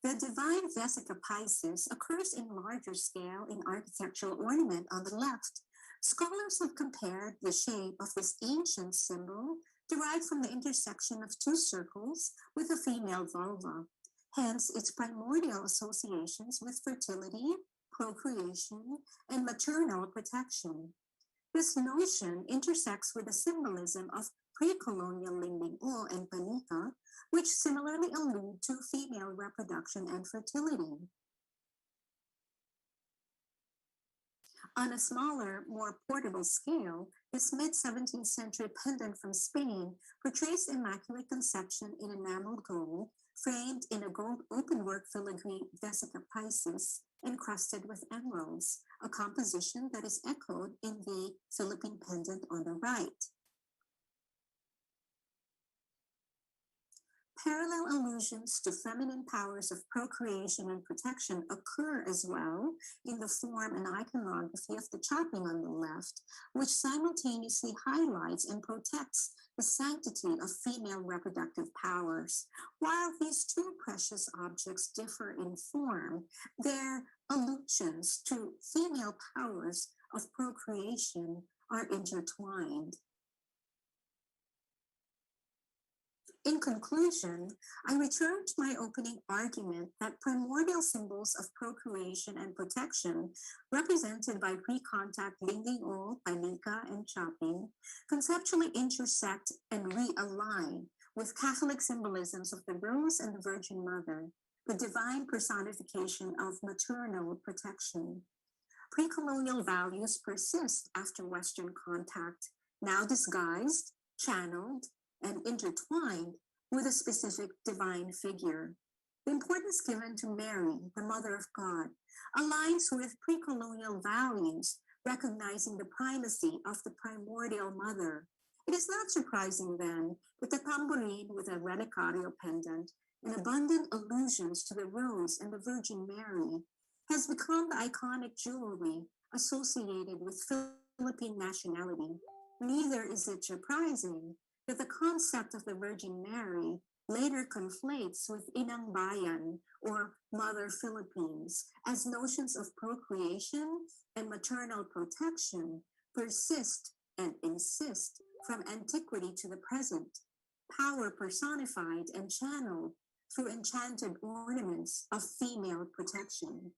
The divine vesica Pisces occurs in larger scale in architectural ornament on the left. Scholars have compared the shape of this ancient symbol, derived from the intersection of 2 circles, with a female vulva, hence its primordial associations with fertility, procreation, and maternal protection. This notion intersects with the symbolism of pre-colonial Lingling-O and Panika, which similarly allude to female reproduction and fertility. On a smaller, more portable scale, this mid-17th century pendant from Spain portrays the Immaculate Conception in enameled gold, framed in a gold openwork filigree vesica Pisces encrusted with emeralds, a composition that is echoed in the Philippine pendant on the right. Parallel allusions to feminine powers of procreation and protection occur as well in the form and iconography of the chopping on the left, which simultaneously highlights and protects the sanctity of female reproductive powers. While these 2 precious objects differ in form, their allusions to female powers of procreation are intertwined. In conclusion, I return to my opening argument that primordial symbols of procreation and protection, represented by pre-contact Lingling-O, Panika, and chopping, conceptually intersect and realign with Catholic symbolisms of the Rose and the Virgin Mother, the divine personification of maternal protection. Pre-colonial values persist after Western contact, now disguised, channeled, and intertwined with a specific divine figure. The importance given to Mary, the Mother of God, aligns with pre-colonial values, recognizing the primacy of the primordial mother. It is not surprising then that the tambourine with a relicario pendant and abundant allusions to the Rose and the Virgin Mary has become the iconic jewelry associated with Philippine nationality. Neither is it surprising that the concept of the Virgin Mary later conflates with Inang Bayan, or Mother Philippines, as notions of procreation and maternal protection persist and insist from antiquity to the present, power personified and channeled through enchanted ornaments of female protection.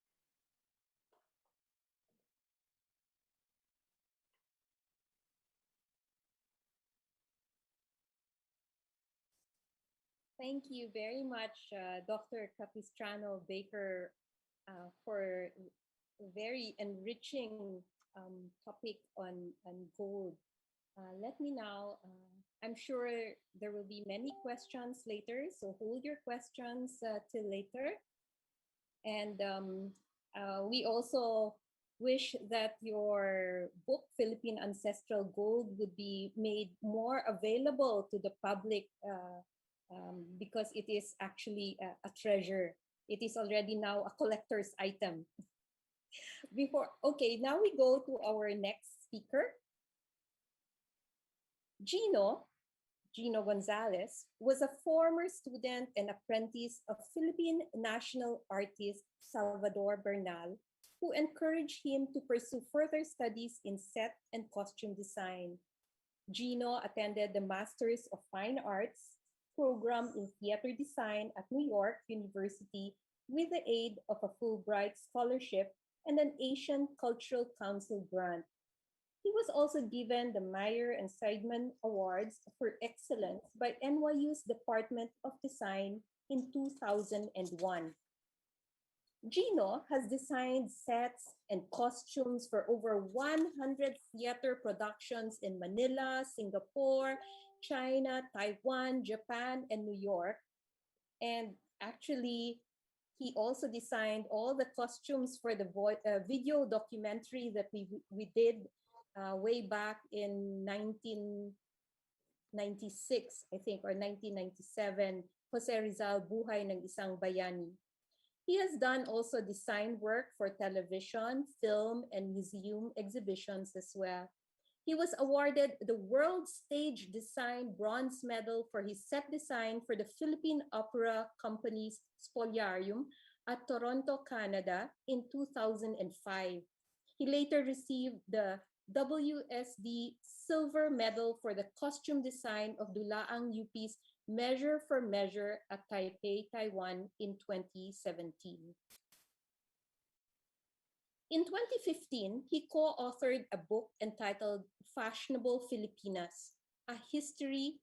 Thank you very much, Dr. Capistrano Baker, for a very enriching topic on gold. Let me now, I'm sure there will be many questions later, so hold your questions till later. And we also wish that your book, Philippine Ancestral Gold, would be made more available to the public because it is actually a treasure. It is already now a collector's item. Now we go to our next speaker. Gino Gonzalez was a former student and apprentice of Philippine national artist Salvador Bernal, who encouraged him to pursue further studies in set and costume design. Gino attended the Masters of Fine Arts program in theater design at New York University with the aid of a Fulbright scholarship and an Asian Cultural Council grant. He was also given the Meyer and Seidman Awards for Excellence by NYU's Department of Design in 2001. Gino has designed sets and costumes for over 100 theater productions in Manila, Singapore, China, Taiwan, Japan, and New York. And actually, he also designed all the costumes for the video documentary that we did way back in 1996, I think, or 1997, Jose Rizal, Buhay ng Isang Bayani. He has done also design work for television, film, and museum exhibitions as well. He was awarded the World Stage Design Bronze Medal for his set design for the Philippine Opera Company's Spoliarium at Toronto, Canada in 2005. He later received the WSD Silver Medal for the costume design of Dulaang UP's Measure for Measure at Taipei, Taiwan in 2017. In 2015, he co-authored a book entitled Fashionable Filipinas, A History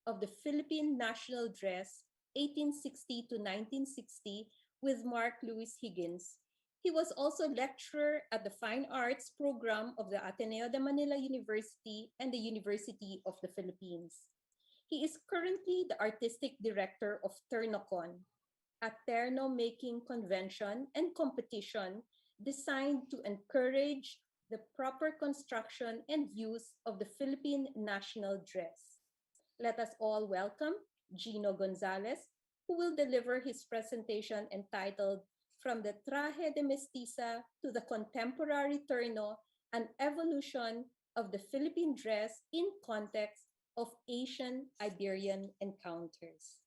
of the Philippine National Dress, 1860 to 1960, with Mark Louis Higgins. He was also lecturer at the Fine Arts program of the Ateneo de Manila University and the University of the Philippines. He is currently the artistic director of Ternocon, a terno making convention and competition designed to encourage the proper construction and use of the Philippine national dress. Let us all welcome Gino Gonzalez, who will deliver his presentation entitled From the Traje de Mestiza to the Contemporary Terno, an Evolution of the Philippine Dress in Context of Asian-Iberian Encounters.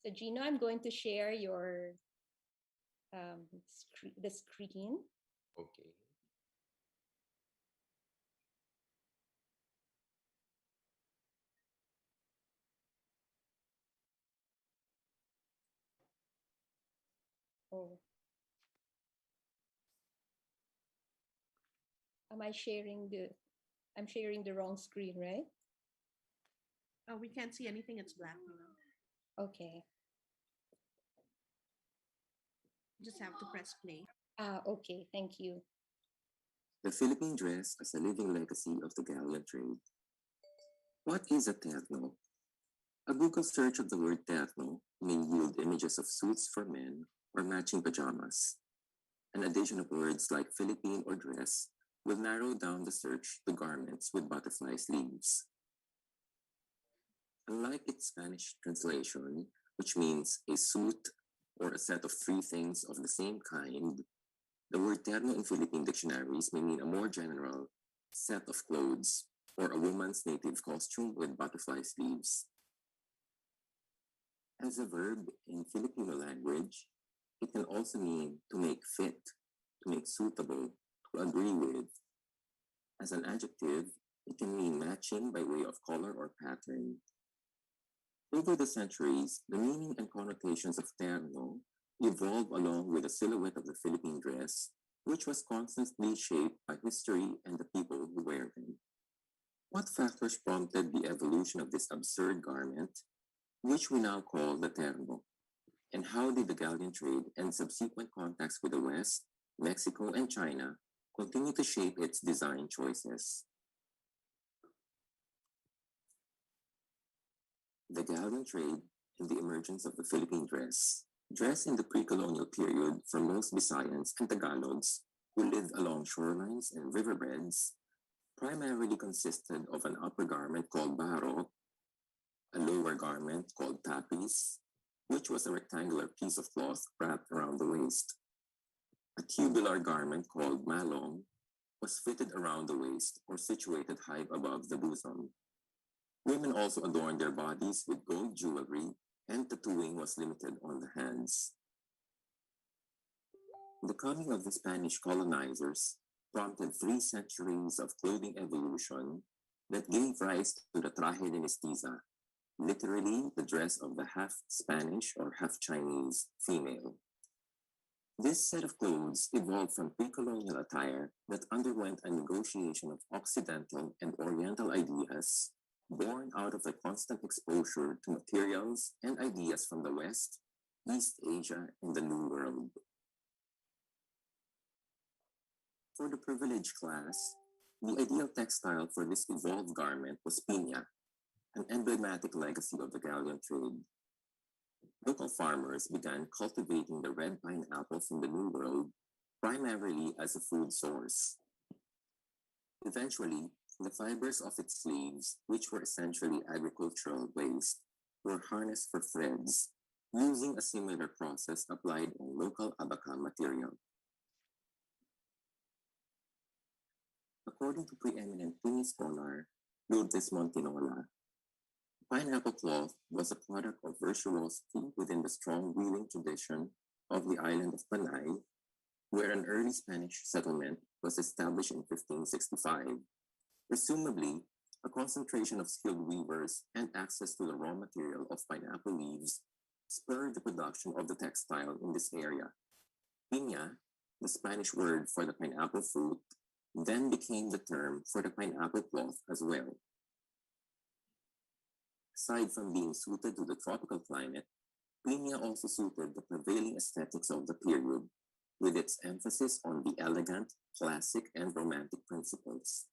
So Gino, I'm going to share your the screen. Okay. Oh. Am I sharing I'm sharing the wrong screen, right? We can't see anything. It's black now. Okay. You just have to press play. Okay. Thank you. The Philippine dress as a living legacy of the galleon trade. What is a terno? A Google search of the word terno may yield images of suits for men or matching pajamas. An addition of words like Philippine or dress will narrow down the search to garments with butterfly sleeves. Unlike its Spanish translation, which means a suit or a set of three things of the same kind, the word terno in Philippine dictionaries may mean a more general set of clothes or a woman's native costume with butterfly sleeves. As a verb in Filipino language, it can also mean to make fit, to make suitable, to agree with. As an adjective, it can mean matching by way of color or pattern. Over the centuries, the meaning and connotations of terno evolved along with the silhouette of the Philippine dress, which was constantly shaped by history and the people who wear them. What factors prompted the evolution of this absurd garment, which we now call the terno? And how did the galleon trade and subsequent contacts with the West, Mexico, and China continue to shape its design choices? The galleon trade and the emergence of the Philippine dress. Dress in the pre-colonial period for most Visayans and Tagalogs who lived along shorelines and riverbeds primarily consisted of an upper garment called barot, a lower garment called tapis, which was a rectangular piece of cloth wrapped around the waist. A tubular garment called malong was fitted around the waist or situated high above the bosom. Women also adorned their bodies with gold jewelry, and tattooing was limited on the hands. The coming of the Spanish colonizers prompted 3 centuries of clothing evolution that gave rise to the traje de mestiza, literally the dress of the half Spanish or half Chinese female. This set of clothes evolved from pre-colonial attire that underwent a negotiation of Occidental and Oriental ideas, born out of the constant exposure to materials and ideas from the West, East Asia, and the New World. For the privileged class, the ideal textile for this evolved garment was piña, an emblematic legacy of the galleon trade. Local farmers began cultivating the red pineapple from the New World primarily as a food source. Eventually, the fibers of its leaves, which were essentially agricultural waste, were harnessed for threads using a similar process applied on local abaca material. According to preeminent Pini scholar Lourdes Montinola, pineapple cloth was a product of virtuosity within the strong weaving tradition of the island of Panay, where an early Spanish settlement was established in 1565. Presumably, a concentration of skilled weavers and access to the raw material of pineapple leaves spurred the production of the textile in this area. Piña, the Spanish word for the pineapple fruit, then became the term for the pineapple cloth as well. Aside from being suited to the tropical climate, piña also suited the prevailing aesthetics of the period, with its emphasis on the elegant, classic, and romantic principles.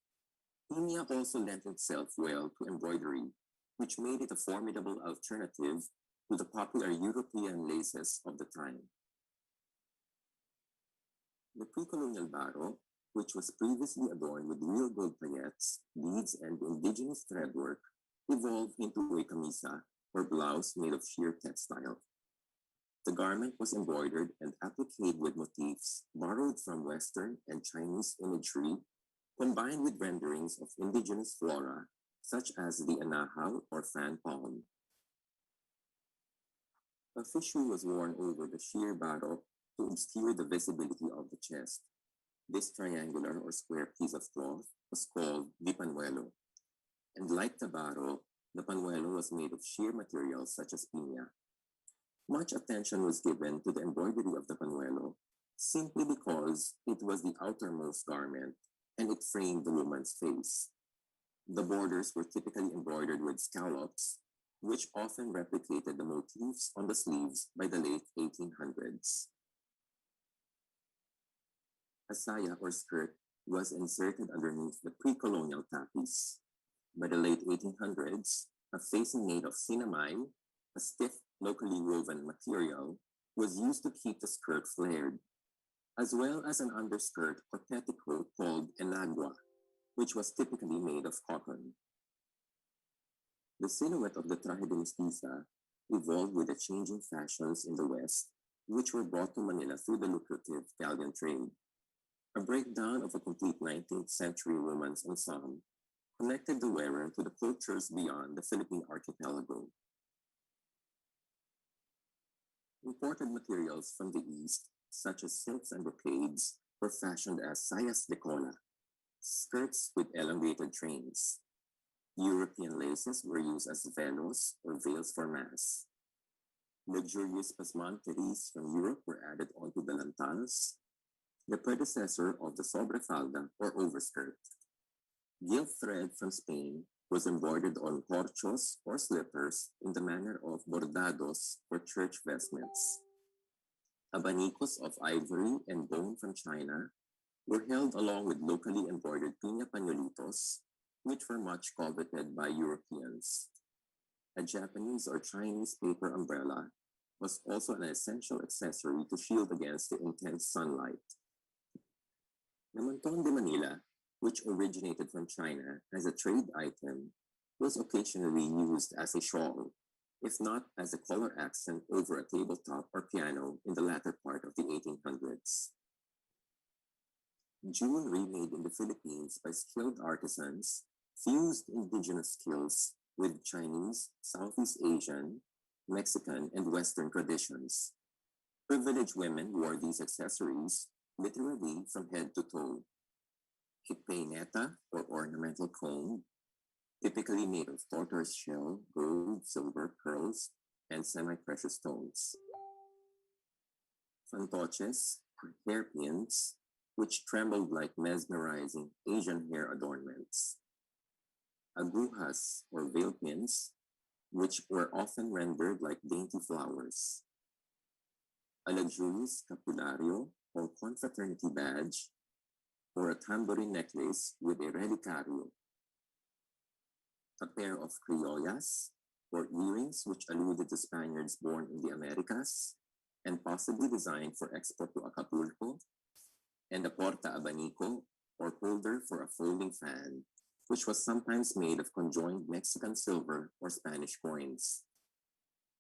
Piña also lent itself well to embroidery, which made it a formidable alternative to the popular European laces of the time. The pre-colonial baro, which was previously adorned with real gold paillettes, beads, and indigenous threadwork, evolved into a camisa, or blouse made of sheer textile. The garment was embroidered and appliqued with motifs borrowed from Western and Chinese imagery, combined with renderings of indigenous flora, such as the anahaw or fan palm. A fichu was worn over the sheer baro to obscure the visibility of the chest. This triangular or square piece of cloth was called the panuelo. And like the baro, the panuelo was made of sheer materials such as piña. Much attention was given to the embroidery of the panuelo simply because it was the outermost garment and it framed the woman's face. The borders were typically embroidered with scallops, which often replicated the motifs on the sleeves by the late 1800s. A saya or skirt was inserted underneath the pre-colonial tapis. By the late 1800s, a facing made of sinamay, a stiff, locally woven material, was used to keep the skirt flared, as well as an underskirt or petticoat called enagua, which was typically made of cotton. The silhouette of the traje de mestiza evolved with the changing fashions in the West, which were brought to Manila through the lucrative galleon trade. A breakdown of a complete 19th century woman's ensemble connected the wearer to the cultures beyond the Philippine archipelago. Imported materials from the East, such as silks and brocades, were fashioned as sayas de cola, skirts with elongated trains. European laces were used as velos or veils for mass. Luxurious passementeries from Europe were added onto the lantals, the predecessor of the sobrefalda or overskirt. Gilt thread from Spain was embroidered on corchos or slippers in the manner of bordados for church vestments. Abanicos of ivory and bone from China were held along with locally embroidered piña pañuelitos, which were much coveted by Europeans. A Japanese or Chinese paper umbrella was also an essential accessory to shield against the intense sunlight. The Montón de Manila, which originated from China as a trade item, was occasionally used as a shawl, if not as a color accent over a tabletop or piano in the latter part of the 1800s. Jewelry made in the Philippines by skilled artisans fused indigenous skills with Chinese, Southeast Asian, Mexican, and Western traditions. Privileged women wore these accessories literally from head to toe. A peineta, or ornamental comb, typically made of tortoise shell, gold, silver, pearls, and semi-precious stones. Fantoches, or hairpins, which trembled like mesmerizing Asian hair adornments. Agujas, or veil pins, which were often rendered like dainty flowers. A luxurious scapulario, or confraternity badge, or a tambourine necklace with a relicario. A pair of criollas, or earrings which alluded to Spaniards born in the Americas, and possibly designed for export to Acapulco, and a porta abanico, or holder for a folding fan, which was sometimes made of conjoined Mexican silver or Spanish coins.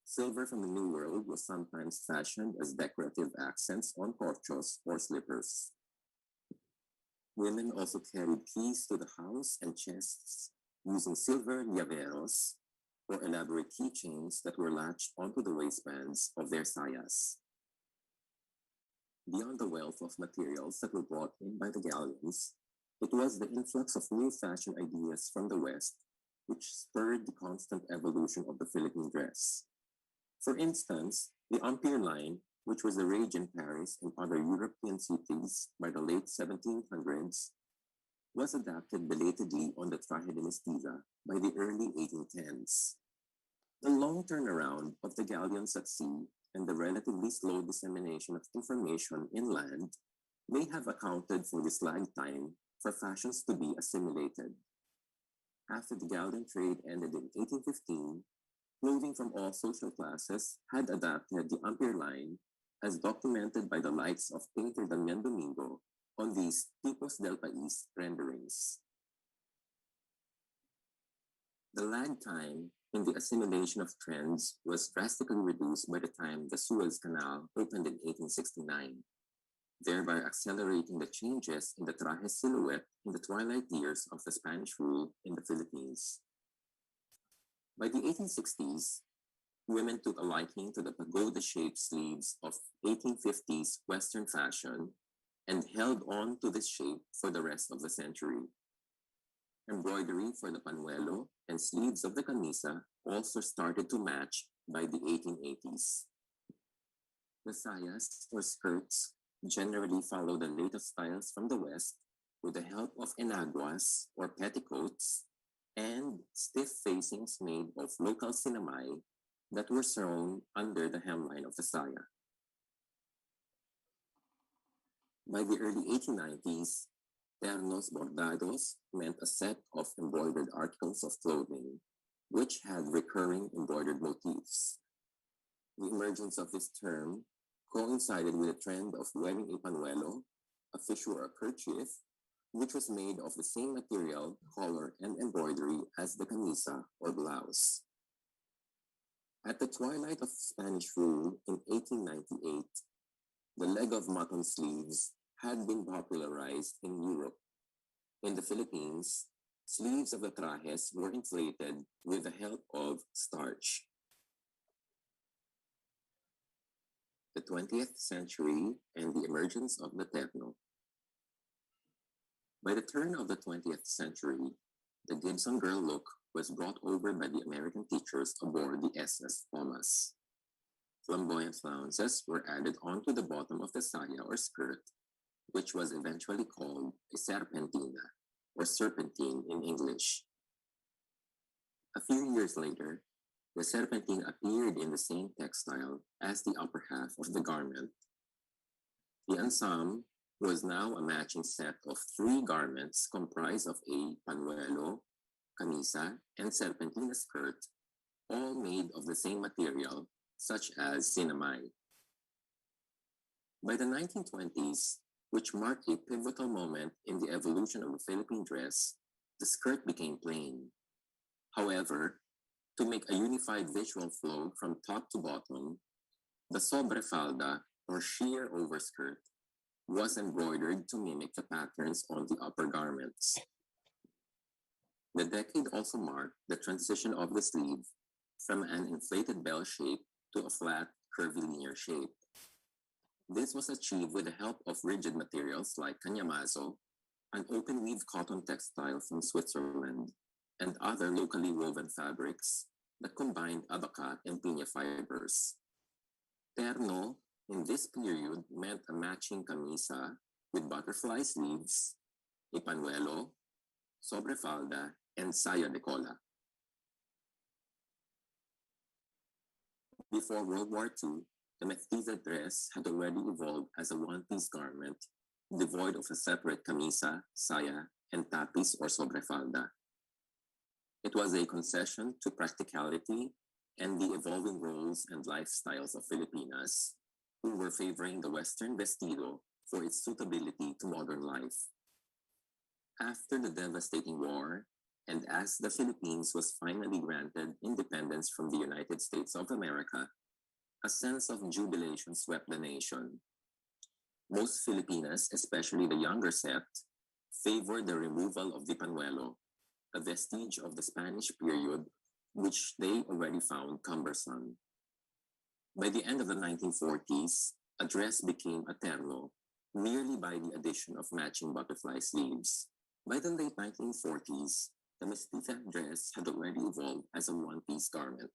Silver from the New World was sometimes fashioned as decorative accents on corchos or slippers. Women also carried keys to the house and chests using silver llaveros or elaborate keychains that were latched onto the waistbands of their sayas. Beyond the wealth of materials that were brought in by the galleons, it was the influx of new fashion ideas from the West which spurred the constant evolution of the Philippine dress. For instance, the Empire line, which was the rage in Paris and other European cities by the late 1700s, was adapted belatedly on the traje de mestiza by the early 1810s. The long turnaround of the galleons at sea and the relatively slow dissemination of information inland may have accounted for this lag time for fashions to be assimilated. After the galleon trade ended in 1815, clothing from all social classes had adapted the Empire line as documented by the likes of painter Damian Domingo on these Tipos del País renderings. The lag time in the assimilation of trends was drastically reduced by the time the Suez Canal opened in 1869, thereby accelerating the changes in the traje silhouette in the twilight years of the Spanish rule in the Philippines. By the 1860s, women took a liking to the pagoda-shaped sleeves of 1850s Western fashion and held on to this shape for the rest of the century. Embroidery for the panuelo and sleeves of the camisa also started to match by the 1880s. The sayas or skirts generally follow the latest styles from the West with the help of enaguas or petticoats and stiff facings made of local sinamay that were sewn under the hemline of the saya. By the early 1890s, ternos bordados meant a set of embroidered articles of clothing which had recurring embroidered motifs. The emergence of this term coincided with the trend of wearing a panuelo, a fichu or a kerchief, which was made of the same material, color, and embroidery as the camisa or blouse. At the twilight of Spanish rule in 1898, the leg of mutton sleeves had been popularized in Europe. In the Philippines, sleeves of the trajes were inflated with the help of starch. The 20th century and the emergence of the terno. By the turn of the 20th century, the Gibson girl look was brought over by the American teachers aboard the SS Thomas. Flamboyant flounces were added onto the bottom of the saya or skirt, which was eventually called a serpentina, or serpentine in English. A few years later, the serpentine appeared in the same textile as the upper half of the garment. The ensemble was now a matching set of 3 garments comprised of a panuelo, camisa, and serpentina skirt, all made of the same material, such as sinamay. By the 1920s, which marked a pivotal moment in the evolution of the Philippine dress, the skirt became plain. However, to make a unified visual flow from top to bottom, the sobrefalda, or sheer overskirt, was embroidered to mimic the patterns on the upper garments. The decade also marked the transition of the sleeve from an inflated bell shape to a flat, curvilinear shape. This was achieved with the help of rigid materials like canyamazo, an open weave cotton textile from Switzerland, and other locally woven fabrics that combined abaca and piña fibers. Terno in this period meant a matching camisa with butterfly sleeves, a panuelo, sobrefalda, and saya de cola. Before World War II, the mestiza dress had already evolved as a one-piece garment, devoid of a separate camisa, saya, and tapis or sobrefalda. It was a concession to practicality and the evolving roles and lifestyles of Filipinas, who were favoring the Western vestido for its suitability to modern life. After the devastating war, and as the Philippines was finally granted independence immigrants from the United States of America, a sense of jubilation swept the nation. Most Filipinas, especially the younger set, favored the removal of the panuelo, a vestige of the Spanish period which they already found cumbersome. By the end of the 1940s, a dress became a terno merely by the addition of matching butterfly sleeves. By the late 1940s, the mestiza dress had already evolved as a one-piece garment,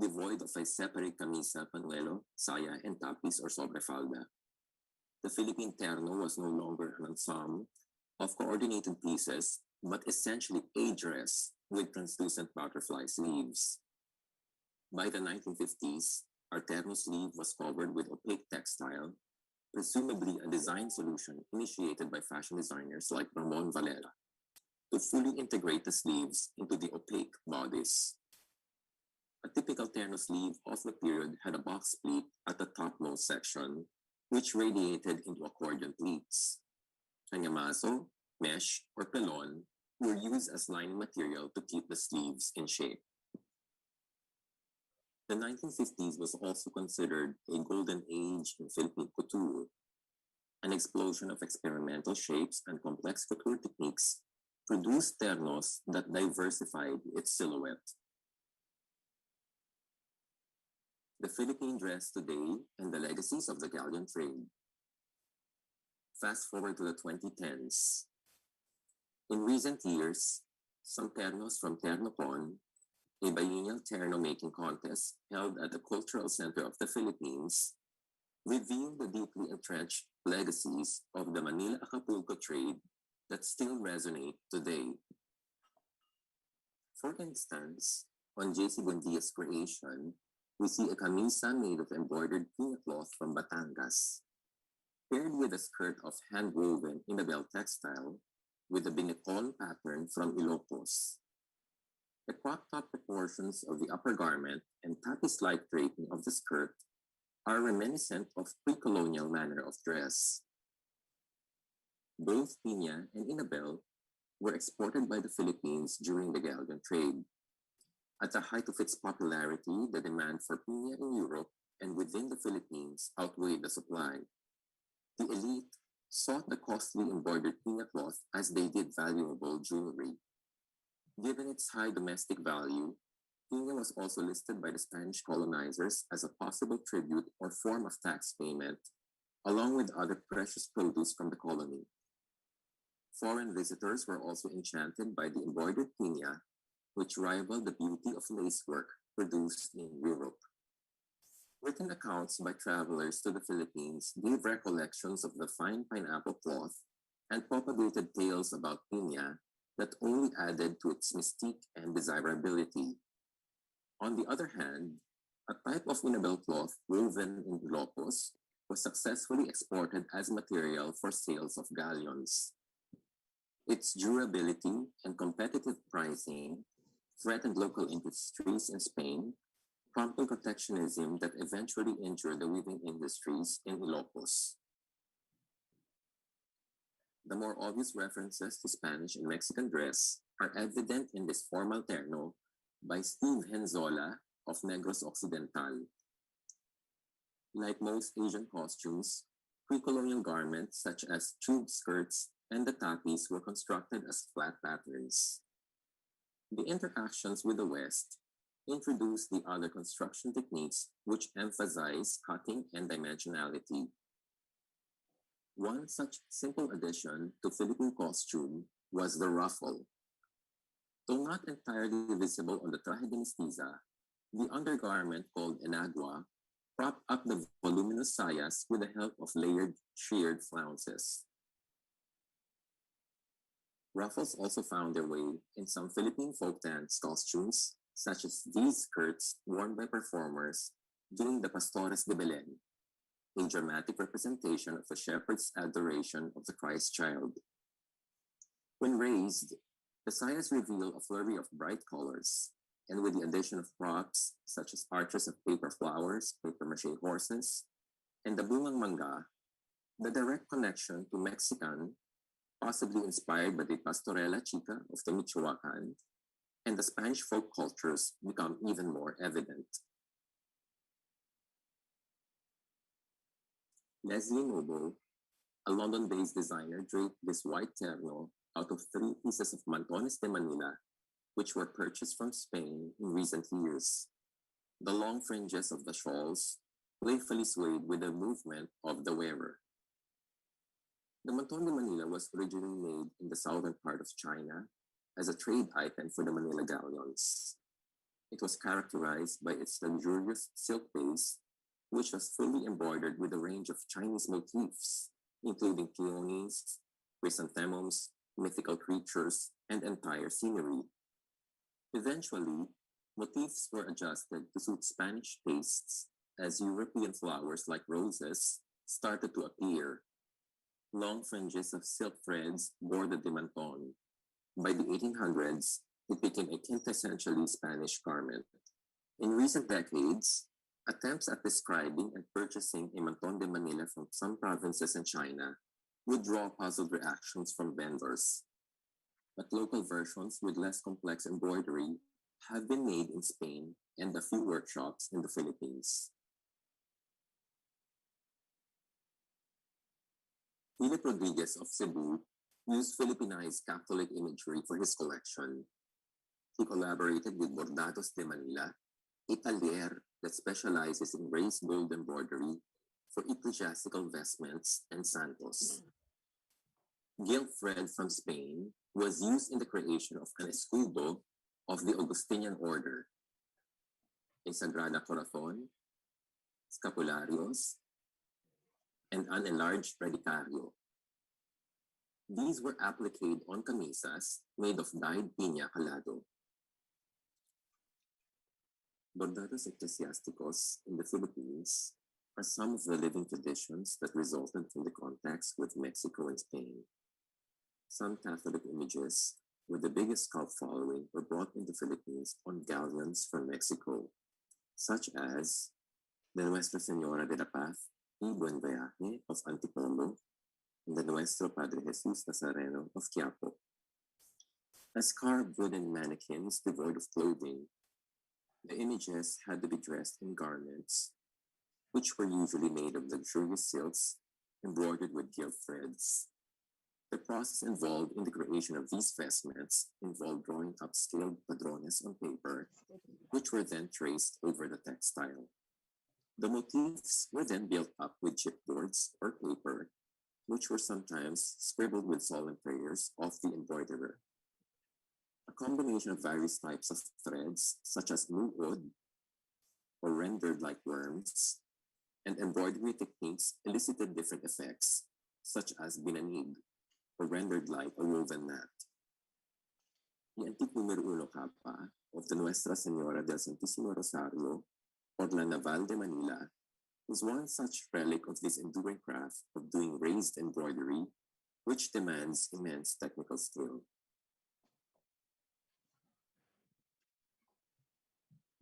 devoid of a separate camisa, panuelo, saya, and tapis or sobrefalda. The Philippine terno was no longer an ensemble of coordinated pieces, but essentially a dress with translucent butterfly sleeves. By the 1950s, our terno sleeve was covered with opaque textile, presumably a design solution initiated by fashion designers like Ramon Valera, to fully integrate the sleeves into the opaque bodice. A typical terno sleeve of the period had a box pleat at the topmost section, which radiated into accordion pleats. Anyamazo, mesh, or pelon were used as lining material to keep the sleeves in shape. The 1950s was also considered a golden age in Philippine couture. An explosion of experimental shapes and complex couture techniques produced ternos that diversified its silhouette. The Philippine dress today and the legacies of the galleon trade. Fast forward to the 2010s. In recent years, some ternos from Ternocon, a biennial terno making contest held at the Cultural Center of the Philippines, revealed the deeply entrenched legacies of the Manila-Acapulco trade that still resonate today. For instance, on JC Buendia's creation, we see a camisa made of embroidered piña cloth from Batangas, paired with a skirt of hand-woven Inabel textile with a binecon pattern from Ilocos. The crop-top proportions of the upper garment and tapis-like draping of the skirt are reminiscent of pre-colonial manner of dress. Both piña and Inabel were exported by the Philippines during the galleon trade. At the height of its popularity, the demand for piña in Europe and within the Philippines outweighed the supply. The elite sought the costly embroidered piña cloth as they did valuable jewelry. Given its high domestic value, piña was also listed by the Spanish colonizers as a possible tribute or form of tax payment, along with other precious produce from the colony. Foreign visitors were also enchanted by the embroidered piña, which rivaled the beauty of lacework produced in Europe. Written accounts by travelers to the Philippines gave recollections of the fine pineapple cloth and propagated tales about piña that only added to its mystique and desirability. On the other hand, a type of Inabel cloth woven in Ilocos was successfully exported as material for sales of galleons. Its durability and competitive pricing threatened local industries in Spain, prompting protectionism that eventually injured the weaving industries in Ilocos. The more obvious references to Spanish and Mexican dress are evident in this formal terno by Steve Henzola of Negros Occidental. Like most Asian costumes, pre-colonial garments such as tube skirts and the tapis were constructed as flat patterns. The interactions with the West introduced the other construction techniques which emphasize cutting and dimensionality. One such simple addition to Philippine costume was the ruffle. Though not entirely visible on the traje de mestiza, the undergarment called enagua propped up the voluminous sayas with the help of layered shirred flounces. Ruffles also found their way in some Philippine folk dance costumes, such as these skirts worn by performers during the Pastores de Belén, a dramatic representation of the shepherd's adoration of the Christ child. When raised, the sayas reveal a flurry of bright colors, and with the addition of props such as arches of paper flowers, paper mache horses, and the bungang manga, the direct connection to Mexican, possibly inspired by the Pastorela Chica of the Michoacan, and the Spanish folk cultures become even more evident. Leslie Noble, a London-based designer, draped this white terno out of 3 pieces of mantones de Manila, which were purchased from Spain in recent years. The long fringes of the shawls playfully swayed with the movement of the wearer. The Manton de Manila was originally made in the southern part of China as a trade item for the Manila galleons. It was characterized by its luxurious silk base, which was fully embroidered with a range of Chinese motifs, including peonies, chrysanthemums, mythical creatures, and entire scenery. Eventually, motifs were adjusted to suit Spanish tastes as European flowers like roses started to appear. Long fringes of silk threads bordered the manton. By the 1800s, it became a quintessentially Spanish garment. In recent decades, attempts at describing and purchasing a manton de Manila from some provinces in China would draw puzzled reactions from vendors. But local versions with less complex embroidery have been made in Spain and a few workshops in the Philippines. Philip Rodriguez of Cebu used Filipinized Catholic imagery for his collection. He collaborated with Bordados de Manila, a taller that specializes in raised gold embroidery for ecclesiastical vestments and santos. Gilt thread from Spain was used in the creation of an escudo of the Augustinian order, a Sagrada Corazon, scapularios, and an enlarged predicario. These were appliqued on camisas made of dyed piña colado. Bordados ecclesiásticos in the Philippines are some of the living traditions that resulted from the contacts with Mexico and Spain. Some Catholic images with the biggest cult following were brought into the Philippines on galleons from Mexico, such as the Nuestra Señora de la Paz y Buen Viaje of Antipolo and the Nuestro Padre Jesus Nazareno of Quiapo. As carved wooden mannequins devoid of clothing, the images had to be dressed in garments, which were usually made of luxurious silks embroidered with gilt threads. The process involved in the creation of these vestments involved drawing up scaled padrones on paper, which were then traced over the textile. The motifs were then built up with chipboards or paper, which were sometimes scribbled with solemn prayers of the embroiderer. A combination of various types of threads, such as nuod, or rendered like worms, and embroidery techniques elicited different effects, such as binanig, or rendered like a woven mat. The antique numero uno capa of the Nuestra Señora del Santísimo Rosario, or La Naval de Manila, is one such relic of this enduring craft of doing raised embroidery, which demands immense technical skill.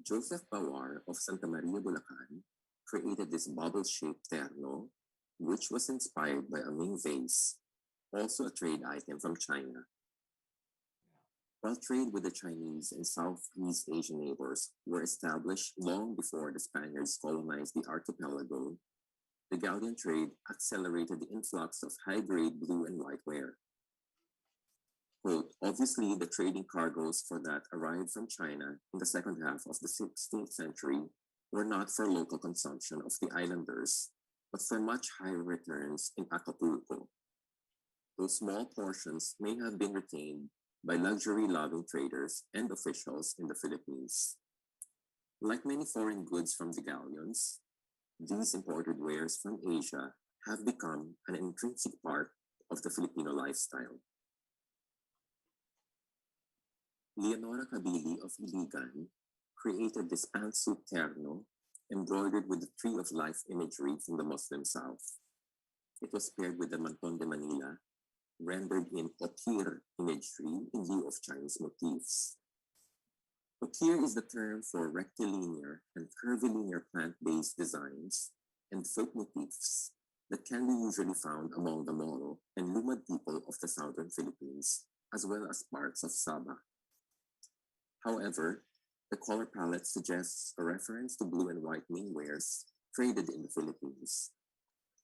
Joseph Bawar of Santa Maria, Bulacan, created this bubble-shaped terno, which was inspired by a Ming vase, also a trade item from China. While trade with the Chinese and Southeast Asian neighbors were established long before the Spaniards colonized the archipelago, the galleon trade accelerated the influx of high-grade blue and white ware. Quote, obviously, the trading cargoes for that arrived from China in the second half of the 16th century were not for local consumption of the islanders, but for much higher returns in Acapulco. Those small portions may have been retained by luxury-loving traders and officials in the Philippines. Like many foreign goods from the galleons, these imported wares from Asia have become an intrinsic part of the Filipino lifestyle. Leonora Cabili of Iligan created this pantsuit terno embroidered with the Tree of Life imagery from the Muslim South. It was paired with the Manton de Manila, rendered in Okir imagery in lieu of Chinese motifs. Okir is the term for rectilinear and curvilinear plant-based designs and folk motifs that can be usually found among the Moro and Lumad people of the southern Philippines, as well as parts of Sabah. However, the color palette suggests a reference to blue and white mingwears traded in the Philippines.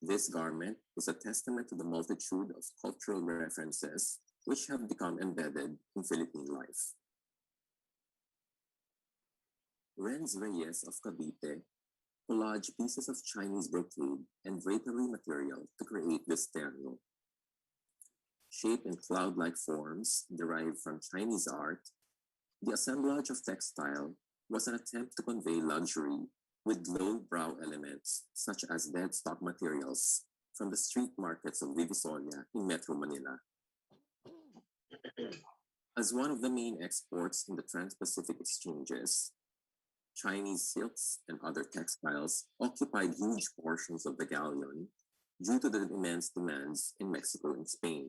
This garment is a testament to the multitude of cultural references which have become embedded in Philippine life. Renz Reyes of Cavite collaged pieces of Chinese brocade and drapery material to create this terno. Shaped in cloud-like forms derived from Chinese art, the assemblage of textile was an attempt to convey luxury with low-brow elements such as dead stock materials from the street markets of Divisoria in Metro Manila. As one of the main exports in the Trans-Pacific exchanges, Chinese silks and other textiles occupied huge portions of the galleon due to the immense demands in Mexico and Spain.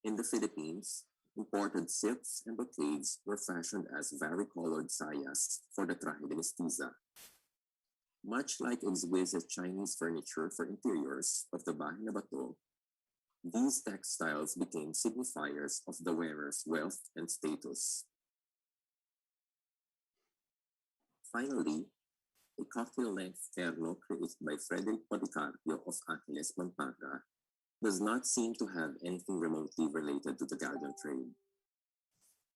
In the Philippines, imported silks and brocades were fashioned as varicolored sayas for the traje de mestiza. Much like exquisite Chinese furniture for interiors of the Bahay na Bato, these textiles became signifiers of the wearer's wealth and status. Finally, a cocktail-length terno created by Frederick Policarpio of Angeles, Pampanga does not seem to have anything remotely related to the galleon trade.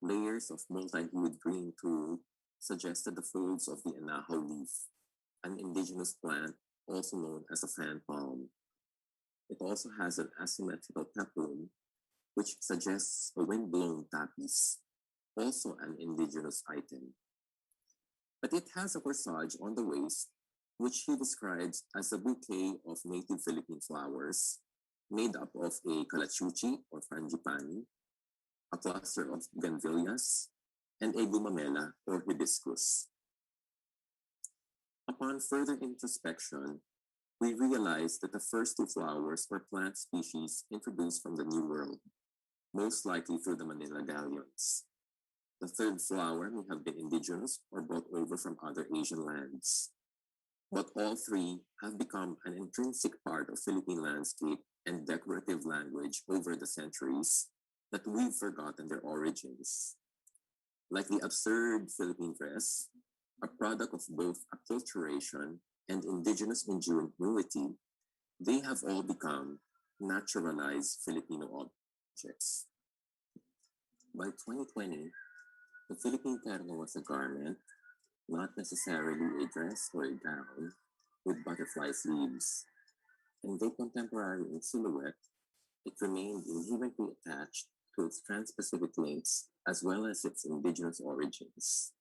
Layers of multi-hued green tulle suggested the folds of the anahaw leaf, an indigenous plant also known as a fan palm. It also has an asymmetrical tapon, which suggests a wind-blown tapis, also an indigenous item. But it has a corsage on the waist, which he describes as a bouquet of native Philippine flowers made up of a calachuchi or frangipani, a cluster of bougainvilleas, and a gumamela or hibiscus. Upon further introspection, we realized that the first two flowers were plant species introduced from the New World, most likely through the Manila galleons. The third flower may have been indigenous or brought over from other Asian lands. But all three have become an intrinsic part of Philippine landscape and decorative language over the centuries that we've forgotten their origins. Like the absurd Philippine dress, a product of both acculturation and indigenous ingenuity, they have all become naturalized Filipino objects. By 2020, the Philippine terno was a garment, not necessarily a dress or a gown, with butterfly sleeves. And though contemporary in silhouette, it remained inherently attached to its trans-Pacific links as well as its indigenous origins.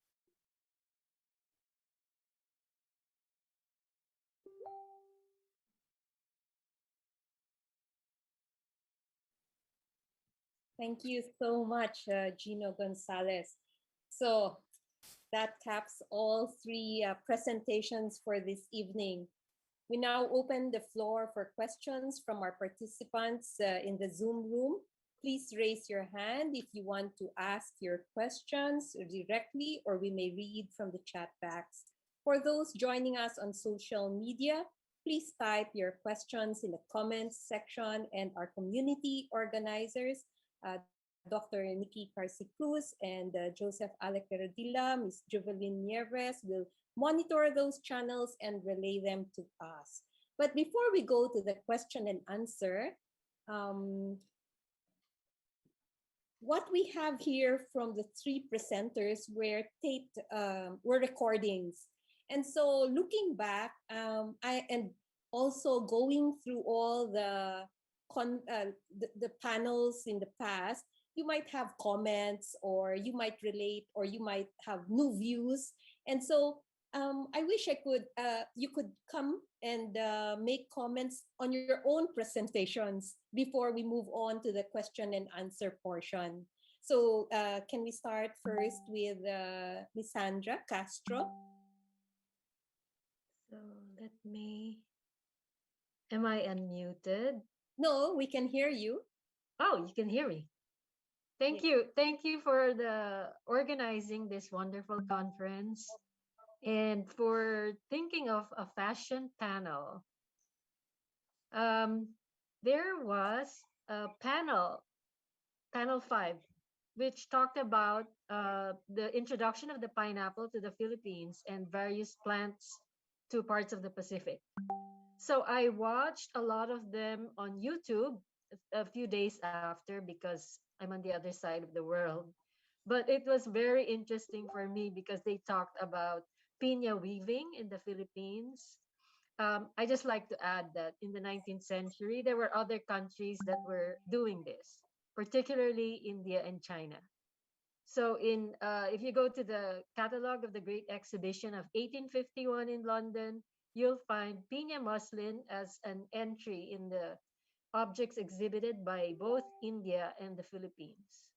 Thank you so much, Gino Gonzalez. So that caps all three presentations for this evening. We now open the floor for questions from our participants in the Zoom room. Please raise your hand if you want to ask your questions directly, or we may read from the chat box. For those joining us on social media, please type your questions in the comments section, and our community organizers, Dr. Nikki Carci-Cruz and Joseph Alec Perodilla, Ms. Juvelin Nieves will monitor those channels and relay them to us. But before we go to the question and answer, what we have here from the three presenters were were recordings. And so looking back, and also going through all the panels in the past, you might have comments, or you might relate, or you might have new views. And so I wish you could come and make comments on your own presentations before we move on to the question and answer portion. So can we start first with Ms. Sandra Castro? So am I unmuted? No, we can hear you. Oh, you can hear me. Thank you. Thank you for the organizing this wonderful conference and for thinking of a fashion panel. There was a panel 5, which talked about the introduction of the pineapple to the Philippines and various plants to parts of the Pacific. So I watched a lot of them on YouTube a few days after because I'm on the other side of the world. But it was very interesting for me because they talked about piña weaving in the Philippines. I just like to add that in the 19th century, there were other countries that were doing this, particularly India and China. So, if you go to the catalog of the Great Exhibition of 1851 in London, you'll find piña muslin as an entry in the objects exhibited by both India and the Philippines.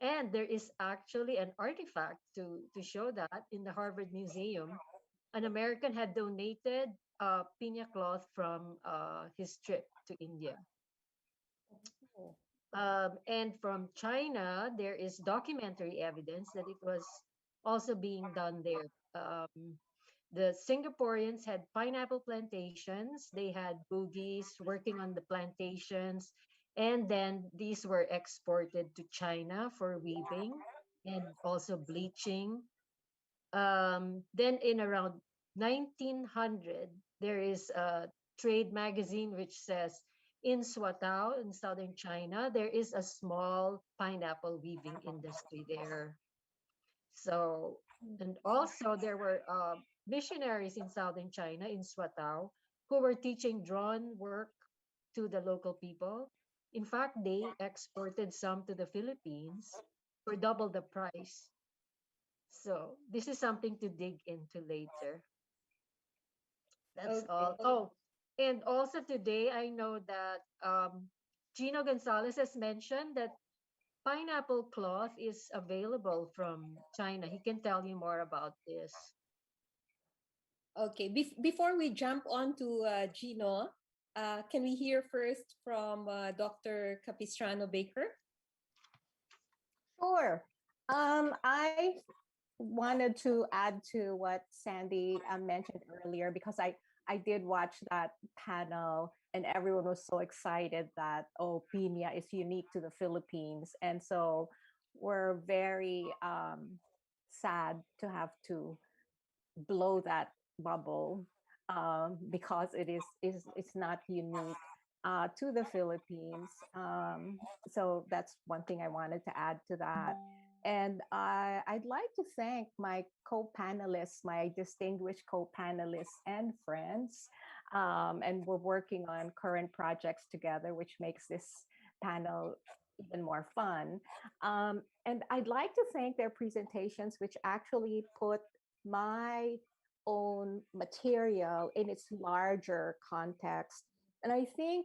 And there is actually an artifact to show that in the Harvard Museum. An American had donated a piña cloth from his trip to India. Oh, And from China, there is documentary evidence that it was also being done there. The Singaporeans had pineapple plantations, they had boogies working on the plantations, and then these were exported to China for weaving and also bleaching. Then in around 1900, there is a trade magazine which says in Swatao in southern China, there is a small pineapple weaving industry there. So, and also there were missionaries in southern China in Swatao who were teaching drawn work to the local people. In fact, they exported some to the Philippines for double the price. So this is something to dig into later. That's okay. all. Oh, and also today I know that Gino Gonzalez has mentioned that pineapple cloth is available from China. He can tell you more about this. Okay. Before we jump on to Gino, can we hear first from Dr. Capistrano Baker? Sure. I wanted to add to what Sandy mentioned earlier because I did watch that panel and everyone was so excited that piña is unique to the Philippines, and so we're very sad to have to blow that bubble because it's not unique to the Philippines. So that's one thing I wanted to add to that. And I'd like to thank my co-panelists, my distinguished co-panelists and friends. And we're working on current projects together, which makes this panel even more fun. And I'd like to thank their presentations, which actually put my own material in its larger context. And I think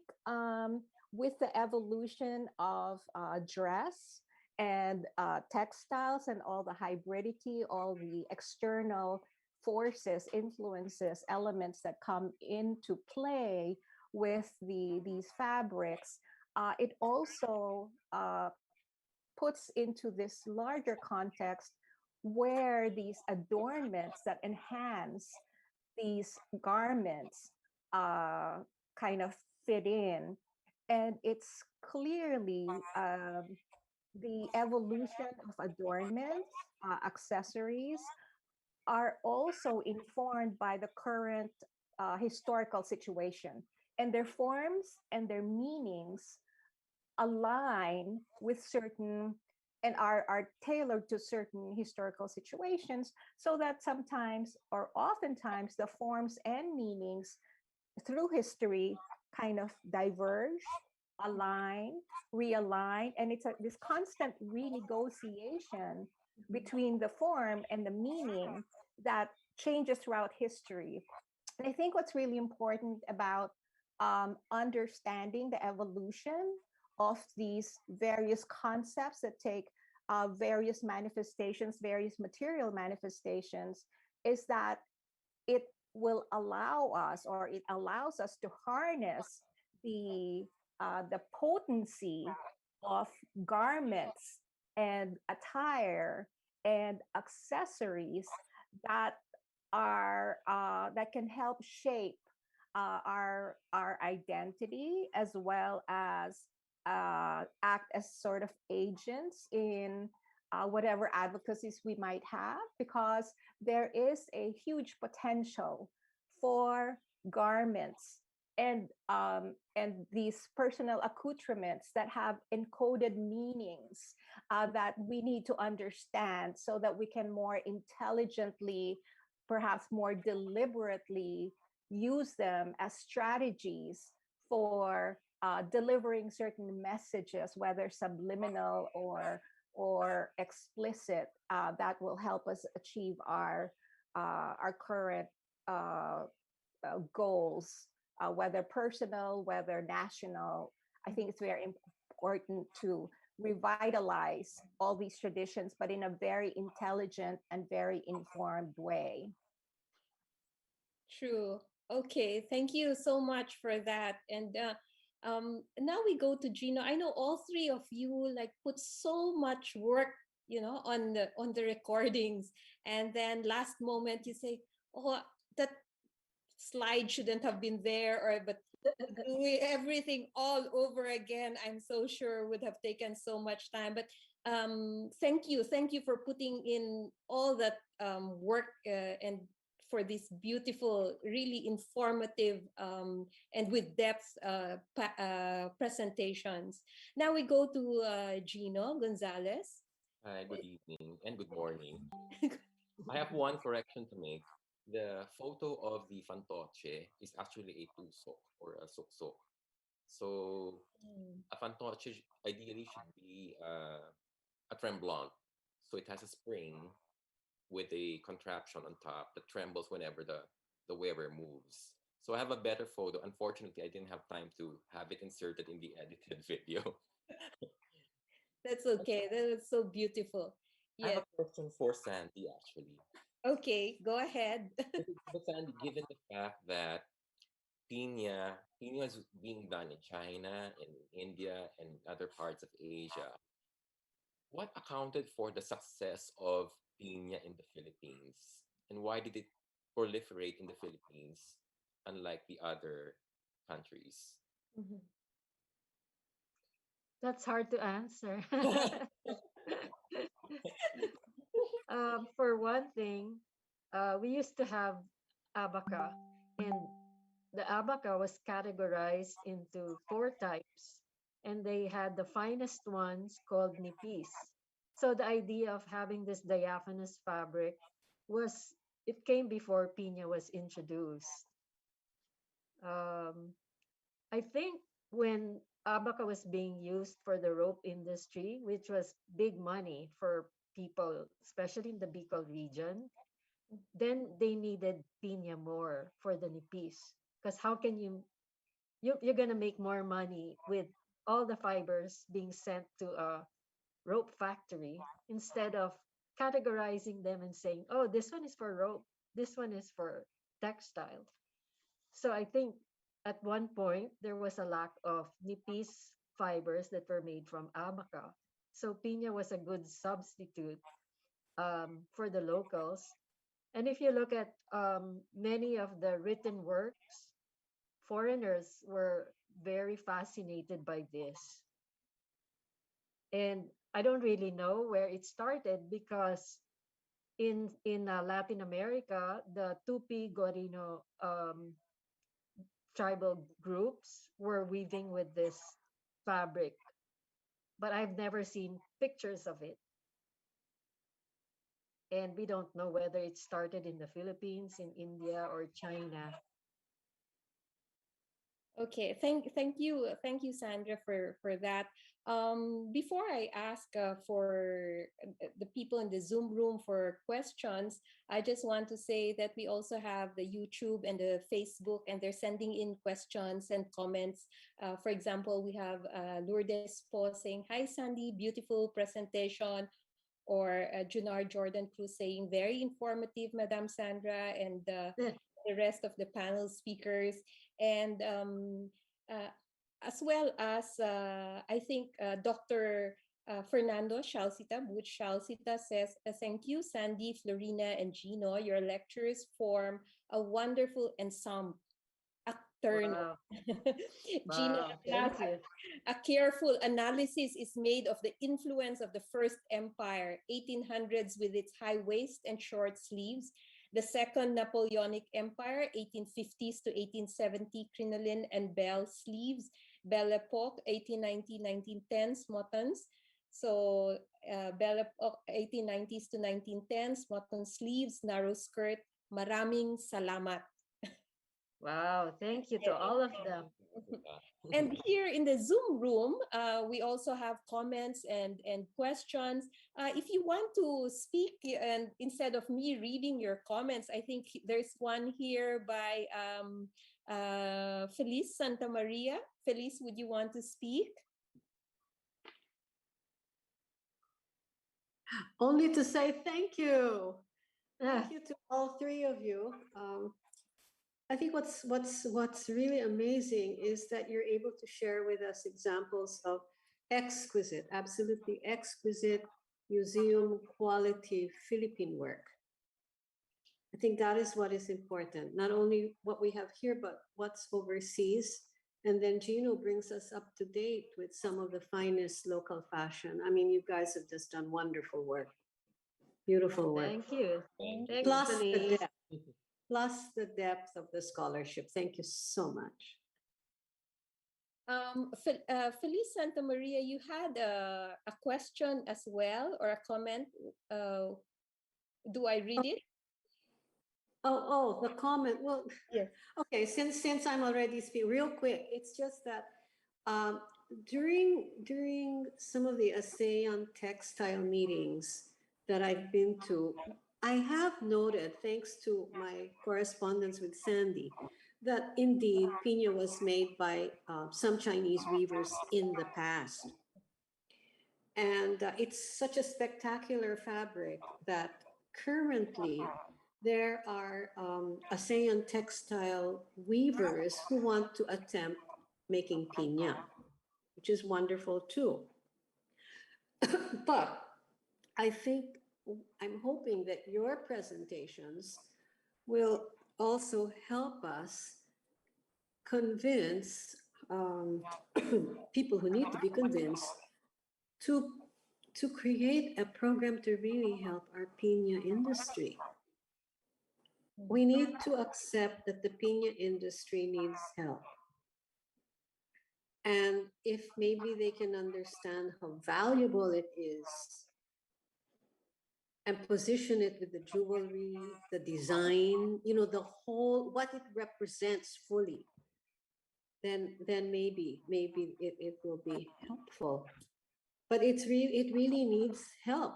with the evolution of dress and textiles and all the hybridity, all the external forces, influences, elements that come into play with these fabrics, it also puts into this larger context where these adornments that enhance these garments kind of fit in. And it's clearly the evolution of adornments, accessories, are also informed by the current historical situation. And their forms and their meanings align with certain and are tailored to certain historical situations, so that sometimes or oftentimes the forms and meanings through history kind of diverge, align, realign, and it's this constant renegotiation between the form and the meaning that changes throughout history. And I think what's really important about understanding the evolution of these various concepts that take various manifestations, various material manifestations, is that it will allow us, or it allows us to harness the potency of garments and attire and accessories that are that can help shape our identity as well as act as sort of agents in whatever advocacies we might have, because there is a huge potential for garments and these personal accoutrements that have encoded meanings that we need to understand so that we can more intelligently, perhaps more deliberately, use them as strategies for delivering certain messages, whether subliminal or explicit, that will help us achieve our current goals, whether personal, whether national. I think it's very important to revitalize all these traditions, but in a very intelligent and very informed way. True. Okay, thank you so much for that. And now we go to Gino. I know all three of you like put so much work, on the recordings, and then last moment you say, "Oh, that slide shouldn't have been there," or but doing everything all over again, I'm so sure would have taken so much time. But thank you for putting in all that work and for this beautiful, really informative and with depth presentations. Now we go to Gino Gonzalez. Hi, good evening and good morning. I have one correction to make. The photo of the fantoche is actually a tusok or a suksok. So a fantoche ideally should be a tremblant. So it has a spring with a contraption on top that trembles whenever the wearer moves. So I have a better photo. Unfortunately, I didn't have time to have it inserted in the edited video. That's okay. That is so beautiful. I have Yes. a question for Sandy, actually. Okay, go ahead. But Sandy, given the fact that Pina is being done in China, in India, and other parts of Asia, what accounted for the success of Pina in the Philippines? And why did it proliferate in the Philippines, unlike the other countries? Mhm. That's hard to answer. For one thing, we used to have abaca, and the abaca was categorized into four types, and they had the finest ones called nipis. So the idea of having this diaphanous fabric was, it came before piña was introduced. I think when abaca was being used for the rope industry, which was big money for people, especially in the Bicol region, then they needed piña more for the nipis. Because how can you're gonna make more money with all the fibers being sent to a rope factory instead of categorizing them and saying, oh, this one is for rope, this one is for textile. So I think at one point there was a lack of nipis fibers that were made from abaca. So piña was a good substitute for the locals. And if you look at many of the written works, foreigners were very fascinated by this. And I don't really know where it started because in Latin America, the Tupi Guarino tribal groups were weaving with this fabric, but I've never seen pictures of it. And we don't know whether it started in the Philippines, in India, or China. Okay, thank you, Sandra, for that. Before I ask for the people in the Zoom room for questions, I just want to say that we also have the YouTube and the Facebook, and they're sending in questions and comments. For example, we have Lourdes Po saying, "Hi, Sandy, beautiful presentation." Or Junar Jordan Cruz saying, "Very informative, Madam Sandra," and the rest of the panel speakers. And as well as, I think, Dr. Fernando Shalcita, Butch Shalcita says, "Thank you, Sandy, Florina, and Gino. Your lectures form a wonderful ensemble, a eternal. Gina, Wow. at Thank last, you. a careful analysis is made of the influence of the First Empire, 1800s with its high waist and short sleeves, the Second Napoleonic Empire, 1850s to 1870, crinoline and bell sleeves, Belle Epoque, 1890-1910s, mutton. So Belle Epoque, 1890s to 1910s, mutton sleeves, narrow skirt. Maraming salamat. Wow. Thank you to all of them. And here in the Zoom room, we also have comments and questions. If you want to speak, and instead of me reading your comments, I think there's one here by Feliz Santa Maria. Feliz, would you want to speak? Only to say thank you. Ah, Thank you to all three of you. I think what's really amazing is that you're able to share with us examples of exquisite, absolutely exquisite museum quality Philippine work. I think that is what is important. Not only what we have here, but what's overseas. And then Gino brings us up to date with some of the finest local fashion. I mean, you guys have just done wonderful work. Beautiful work. thank you. Thank Thanks, Plus the Feliz. depth. Plus the depth of the scholarship. Thank you so much. Feliz Santa Maria, you had a question as well, or a comment. Do I read it? Oh, the comment. Well, Yes. okay. Since I'm already speaking, real quick. It's just that during some of the ASEAN textile meetings that I've been to, I have noted, thanks to my correspondence with Sandy, that indeed piña was made by some Chinese weavers in the past. And it's such a spectacular fabric that currently there are ASEAN textile weavers who want to attempt making piña, which is wonderful too. But I think I'm hoping that your presentations will also help us convince people who need to be convinced to create a program to really help our piña industry. We need to accept that the piña industry needs help. And if maybe they can understand how valuable it is and position it with the jewelry, the design, the whole, what it represents fully, then maybe it will be helpful. But it really needs help.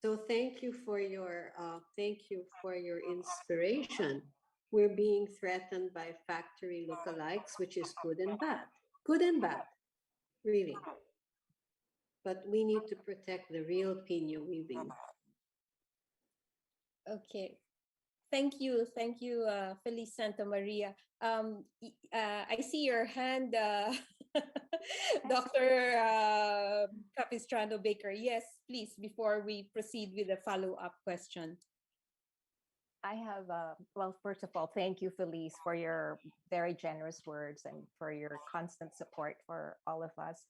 So thank you for your inspiration. We're being threatened by factory lookalikes, which is good and bad, really. But we need to protect the real piña weaving. Okay. Thank you, Feliz Santa Maria. I see your hand, Dr. Capistrano Baker. Yes, please, before we proceed with the follow-up question. I have, well, first of all, thank you, Feliz, for your very generous words and for your constant support for all of us.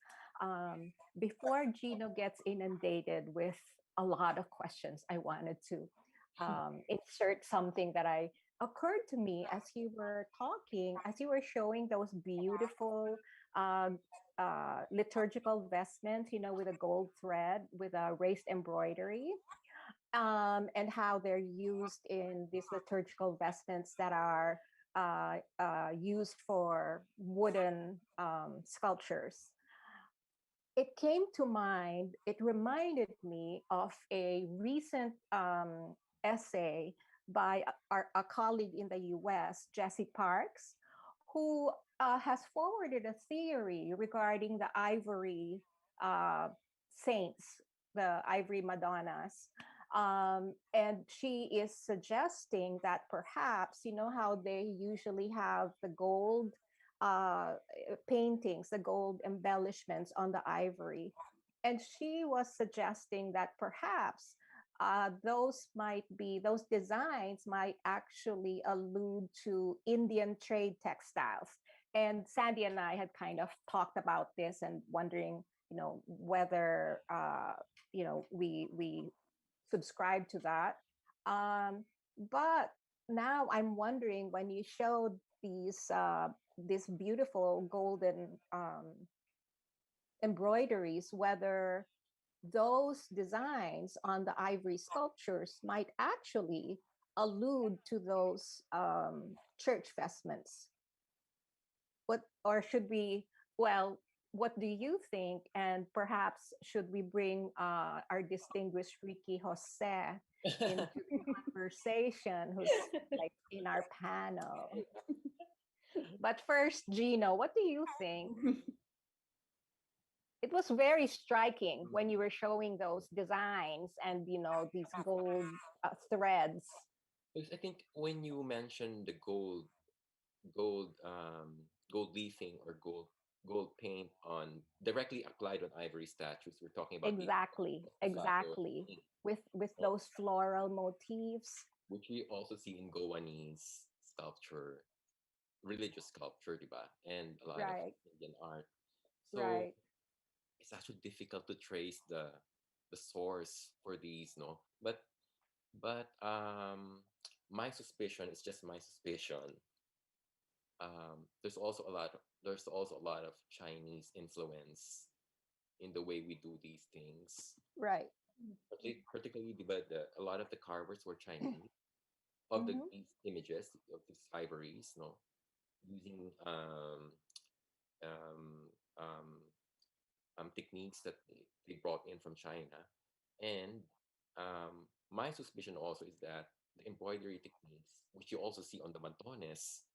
Before Gino gets inundated with a lot of questions, I wanted to insert something that occurred to me as you were talking, as you were showing those beautiful liturgical vestments, with a gold thread, with a raised embroidery. And how they're used in these liturgical vestments that are used for wooden sculptures. It came to mind, it reminded me of a recent essay by a colleague in the US, Jesse Parks, who has forwarded a theory regarding the ivory saints, the ivory Madonnas. And she is suggesting that perhaps, how they usually have the gold paintings, the gold embellishments on the ivory. And she was suggesting that perhaps those designs might actually allude to Indian trade textiles. And Sandy and I had kind of talked about this and wondering, whether we subscribe to that. But now I'm wondering, when you showed these beautiful golden embroideries, whether those designs on the ivory sculptures might actually allude to those church vestments. Or should we, well, what do you think? And perhaps should we bring our distinguished Ricky Jose into the conversation, who's like in our panel? But first, Gino, what do you think? It was very striking when you were showing those designs and these gold threads. Because I think when you mentioned the gold leafing or gold paint on directly applied on ivory statues, we're talking about Exactly, the exactly. ink, With those floral motifs. which we also see in Goanese sculpture, religious sculpture, diba? And a lot of Right. Indian art. So Right. it's actually difficult to trace the source for these, no? But my suspicion is just my suspicion. There's also a lot of Chinese influence in the way we do these things. Right. Particularly, a lot of the carvers were Chinese of Mhm. these images of these ivories, no, using um, um, techniques that they brought in from China. And my suspicion also is that the embroidery techniques, which you also see on the mantones,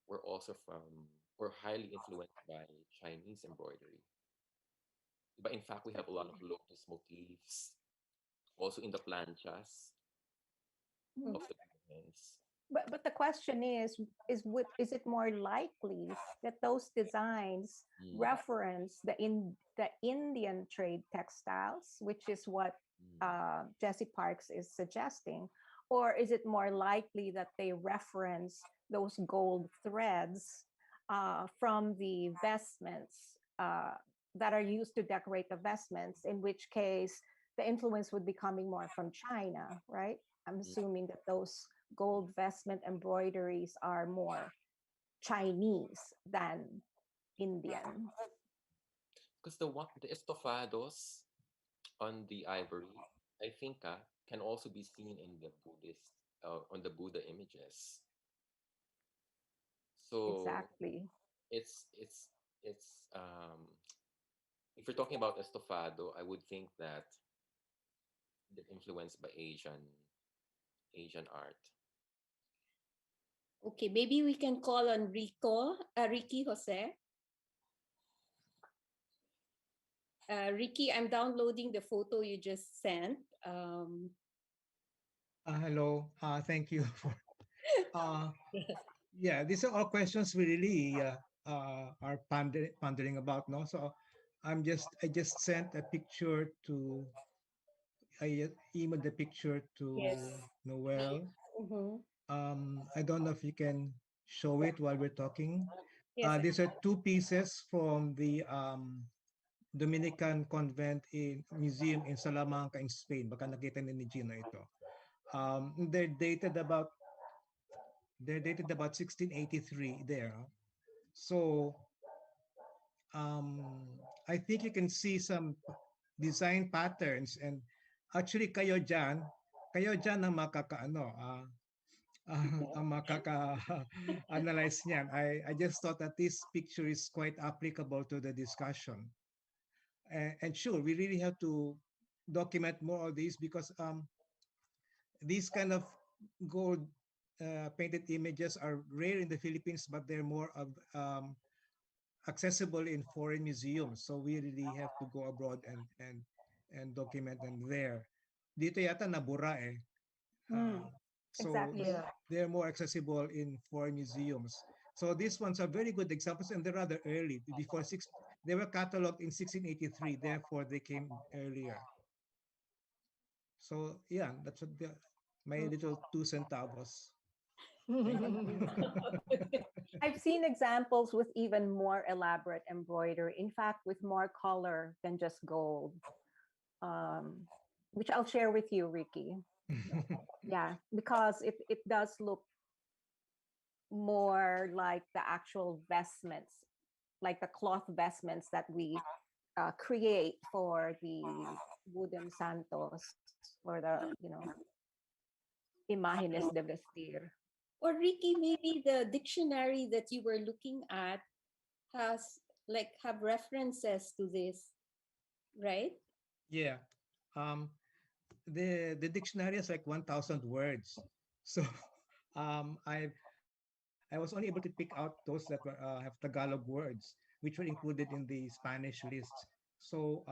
were highly influenced by Chinese embroidery. But in fact, we have a lot of lotus motifs also in the planchas Mhm. of the garments. But the question is it more likely that those designs Mm, reference the Indian trade textiles, which is what Jesse Parks is suggesting, or is it more likely that they reference those gold threads from the vestments that are used to decorate the vestments? In which case, the influence would be coming more from China, right? I'm assuming that those gold vestment embroideries are more Chinese than Indian. Because the estofados on the ivory, I think, can also be seen in the Buddhist on the Buddha images. So Exactly. it's if you're talking about estofado, I would think that they're influenced by Asian art. Okay, maybe we can call on Ricky Jose. Ricky, I'm downloading the photo you just sent. Hello. Thank you for. Yeah, these are all questions we really are pondering about. No, so I just sent a picture to. I emailed the picture to Yes. Noel. Mhm. I don't know if you can show it while we're talking. Yes. These are two pieces from the Dominican convent in museum in Salamanca in Spain. Baka nakita ni Gino ito. They're dated about 1683 there. So I think you can see some design patterns, and actually kayo dyan ang ang makaka-analyze niyan. I just thought that this picture is quite applicable to the discussion. And sure, we really have to document more of these because these kind of gold painted images are rare in the Philippines, but they're more of accessible in foreign museums. So we really have to go abroad and document them there. Dito yata nabura eh. So Exactly. Yeah. they're more accessible in foreign museums. So these ones are very good examples, and they're rather early. They were cataloged in 1683, therefore they came earlier. So yeah, that's what my little 2 centavos. I've seen examples with even more elaborate embroidery. In fact, with more color than just gold, which I'll share with you, Ricky. Yeah, because it does look more like the actual vestments, like the cloth vestments that we create for the wooden santos or the imágenes de vestir. Or Ricky, maybe the dictionary that you were looking at has have references to this, right? Yeah. The dictionary is like 1,000 words. So I was only able to pick out those that have Tagalog words, which were included in the Spanish list. So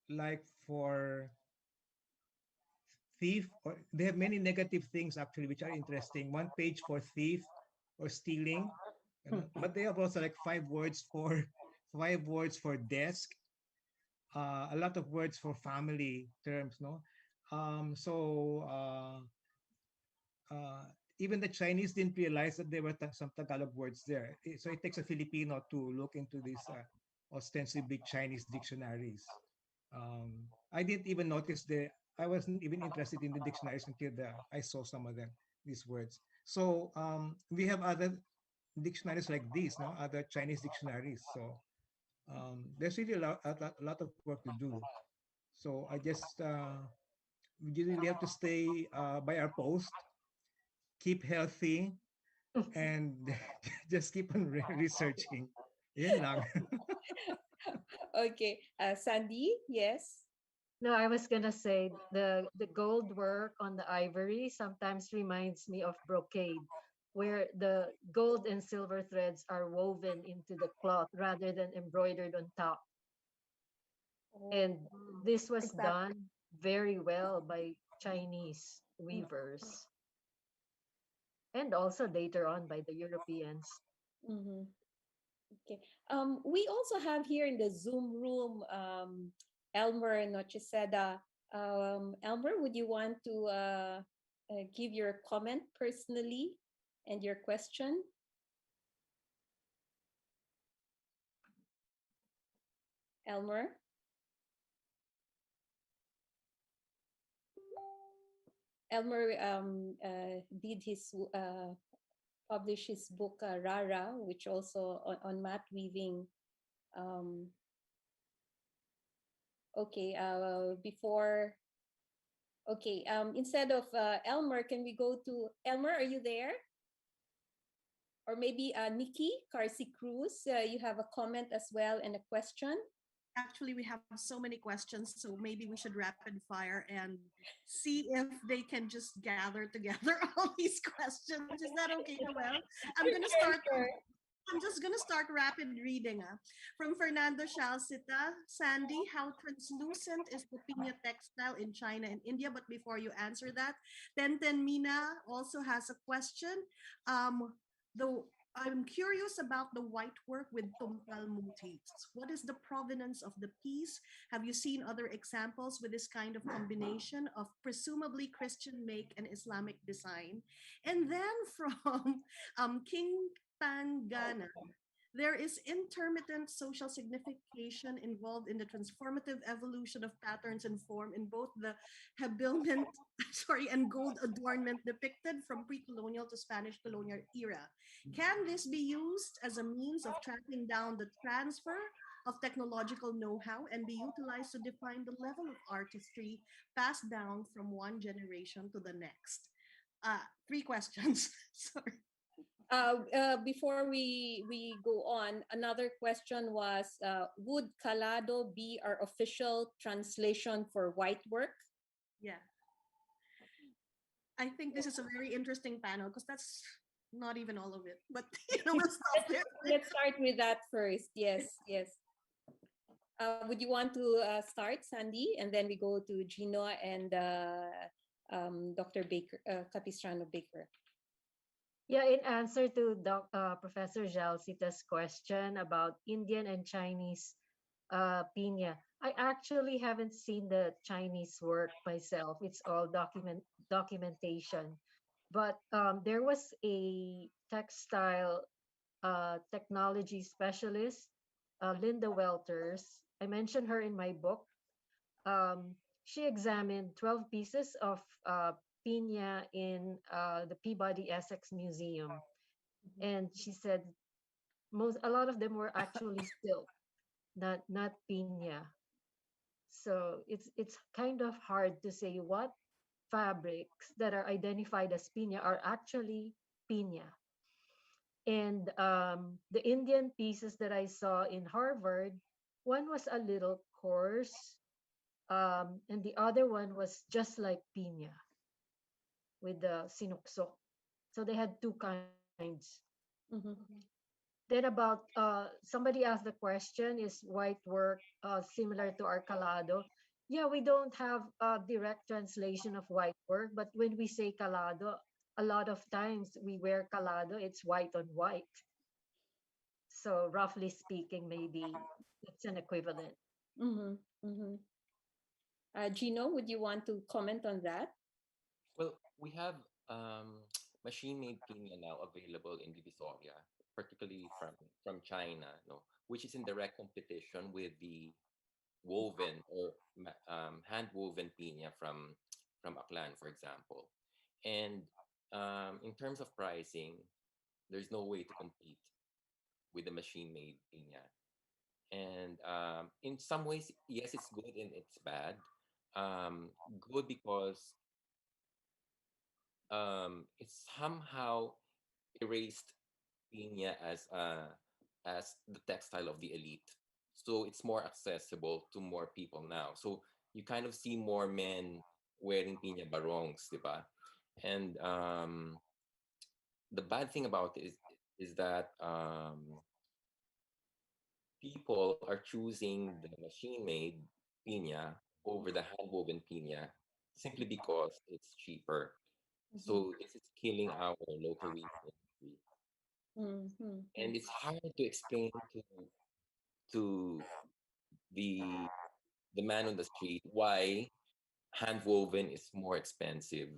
like for thief, or they have many negative things actually, which are interesting. One page for thief or stealing, but they have also like 5 words for 5 words for desk, a lot of words for family terms, no? So even the Chinese didn't realize that there were some Tagalog words there. So it takes a Filipino to look into these ostensibly Chinese dictionaries. I didn't even notice I wasn't even interested in the dictionaries until I saw some of them, these words. So we have other dictionaries like these, no? Other Chinese dictionaries. So there's really a lot of work to do. So we really have to stay by our post, keep healthy, and just keep on researching. Yun lang. Okay, Sandy, yes. No, I was gonna say the gold work on the ivory sometimes reminds me of brocade, where the gold and silver threads are woven into the cloth rather than embroidered on top. And this was Exactly. done very well by Chinese weavers, and also later on by the Europeans. Mm-hmm. Okay. We also have here in the Zoom room Elmer Nocheseda. Elmer, would you want to give your comment personally and your question? Elmer? Elmer did his publish his book Rara, which also on mat weaving. Okay, before. Okay, instead of Elmer, can we go to Elmer? Are you there? Or maybe Nikki Carsi Cruz, you have a comment as well and a question. Actually, we have so many questions, so maybe we should rapid fire and see if they can just gather together all these questions. Is that okay, Noel? I'm gonna start. I'm just gonna start rapid reading. From Fernando Shalsita, Sandy, how translucent is the piña textile in China and India? But before you answer that, Tenten Mina also has a question. I'm curious about the white work with tumpal motifs. What is the provenance of the piece? Have you seen other examples with this kind of combination of presumably Christian make and Islamic design? And then from King Tangana, there is intermittent social signification involved in the transformative evolution of patterns and form in both the habiliment, and gold adornment depicted from pre-colonial to Spanish colonial era. Can this be used as a means of tracking down the transfer of technological know-how and be utilized to define the level of artistry passed down from one generation to the next? 3 questions. Sorry. Before we go on, another question was, would Calado be our official translation for white work? Yeah. I think this is a very interesting panel because that's not even all of it, but we'll stop there. Let's start with that first. Yes, yes. Would you want to start, Sandy? And then we go to Gino and Dr. Baker, Capistrano Baker. Yeah, in answer to Professor Jalsita's question about Indian and Chinese piña. I actually haven't seen the Chinese work myself. It's all documentation. But there was a textile technology specialist, Linda Welters. I mentioned her in my book. She examined 12 pieces of piña in the Peabody Essex Museum, and she said a lot of them were actually silk, not piña. So it's kind of hard to say what fabrics that are identified as piña are actually piña. And the Indian pieces that I saw in Harvard, one was a little coarse, and the other one was just like piña with the sinuksok. So they had two kinds. Mhm. Then about somebody asked the question, is white work similar to our calado? Yeah, we don't have a direct translation of white work, but when we say calado, a lot of times we wear calado, it's white on white. So roughly speaking, maybe it's an equivalent. Mhm. Mhm. Gino, would you want to comment on that? Well, we have machine-made piña now available in Divisoria, particularly from China, no, which is in direct competition with the woven or hand-woven piña from Aklan, for example. And in terms of pricing, there's no way to compete with the machine-made piña. And in some ways, yes, it's good and it's bad. Good because it somehow erased piña as the textile of the elite. So it's more accessible to more people now. So you kind of see more men wearing piña barongs, diba? And the bad thing about it is that people are choosing the machine-made piña over the hand-woven piña simply because it's cheaper. Mhm. So this is killing our local weaving industry, Mhm. and it's hard to explain to the the man on the street why hand-woven is more expensive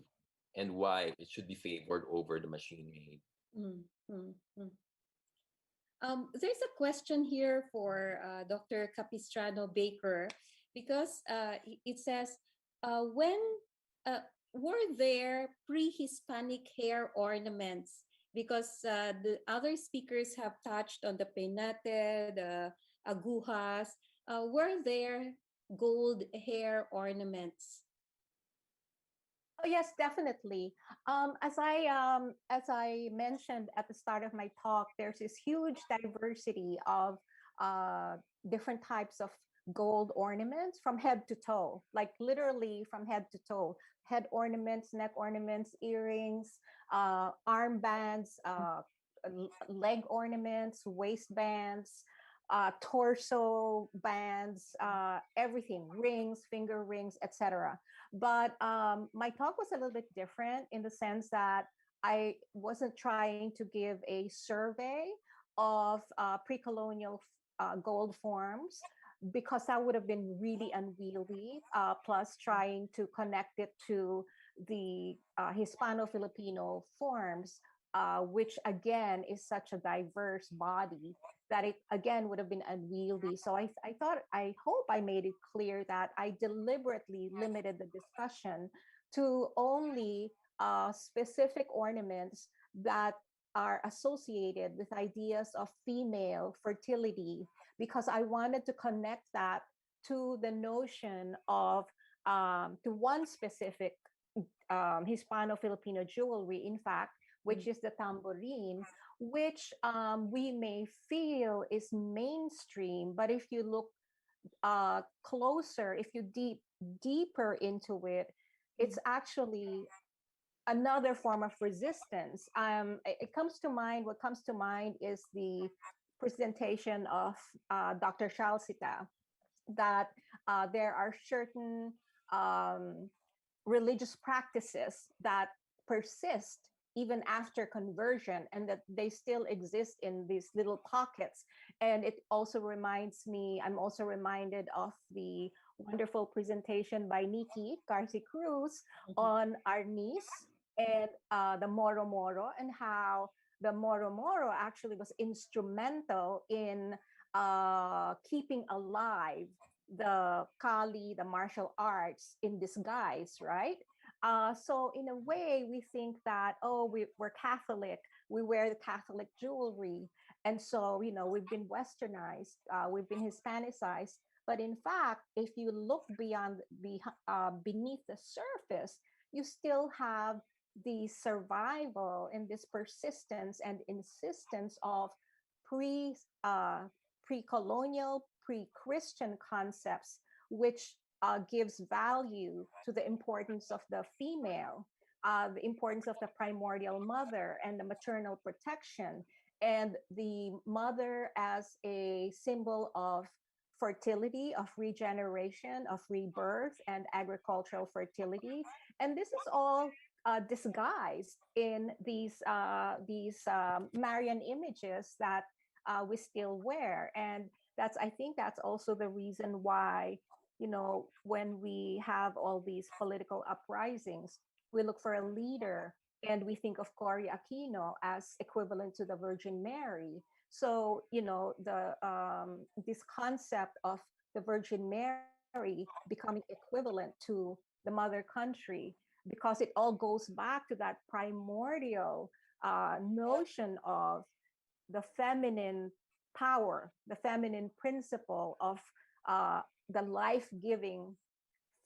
and why it should be favored over the machine-made. Mhm. Mhm. There's a question here for Dr. Capistrano Baker because it says, when were there pre-Hispanic hair ornaments? Because the other speakers have touched on the peinate, the agujas. Were there gold hair ornaments? Oh yes, definitely. As I mentioned at the start of my talk, there's this huge diversity of uh, different types of gold ornaments from head to toe, like literally from head to toe. Head ornaments, neck ornaments, earrings, armbands, leg ornaments, waistbands, torso bands, everything, rings, finger rings, etc. But my talk was a little bit different in the sense that I wasn't trying to give a survey of pre-colonial gold forms because that would have been really unwieldy. Plus, trying to connect it to the Hispano-Filipino forms, which again is such a diverse body that it again would have been unwieldy. So I hope I made it clear that I deliberately limited the discussion to only specific ornaments that are associated with ideas of female fertility, because I wanted to connect that to the notion of to one specific Hispano-Filipino jewelry, in fact, which is the tambourine, which we may feel is mainstream, but if you look closer, if you deeper into it, it's actually another form of resistance. It comes to mind. What comes to mind is the presentation of Dr. Shalsita, that there are certain religious practices that persist even after conversion, and that they still exist in these little pockets. And it also reminds me, I'm also reminded of the wonderful presentation by Nikki Garci Cruz on Arnis and the Moro Moro, and how the Moro Moro actually was instrumental in keeping alive the Kali, the martial arts in disguise, right? So in a way, we think that, oh, we're Catholic, we wear the Catholic jewelry, and so we've been westernized, we've been Hispanicized. But in fact, if you look beyond beneath the surface, you still have the survival and this persistence and insistence of pre pre-colonial, pre-Christian concepts, which gives value to the importance of the female, the importance of the primordial mother and the maternal protection, and the mother as a symbol of fertility, of regeneration, of rebirth, and agricultural fertility. And this is all disguised in these Marian images that we still wear. And I think that's also the reason why, when we have all these political uprisings, we look for a leader and we think of Cory Aquino as equivalent to the Virgin Mary. So, this concept of the Virgin Mary becoming equivalent to the mother country, because it all goes back to that primordial notion of the feminine power, the feminine principle of the life-giving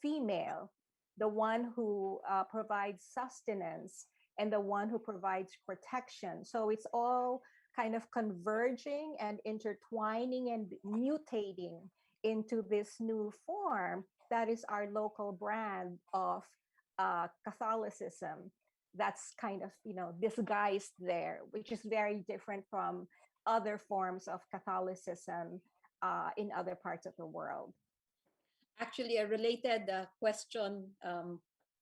female, the one who provides sustenance and the one who provides protection. So it's all kind of converging and intertwining and mutating into this new form that is our local brand of Catholicism. That's kind of disguised there, which is very different from other forms of Catholicism in other parts of the world. Actually, a related question,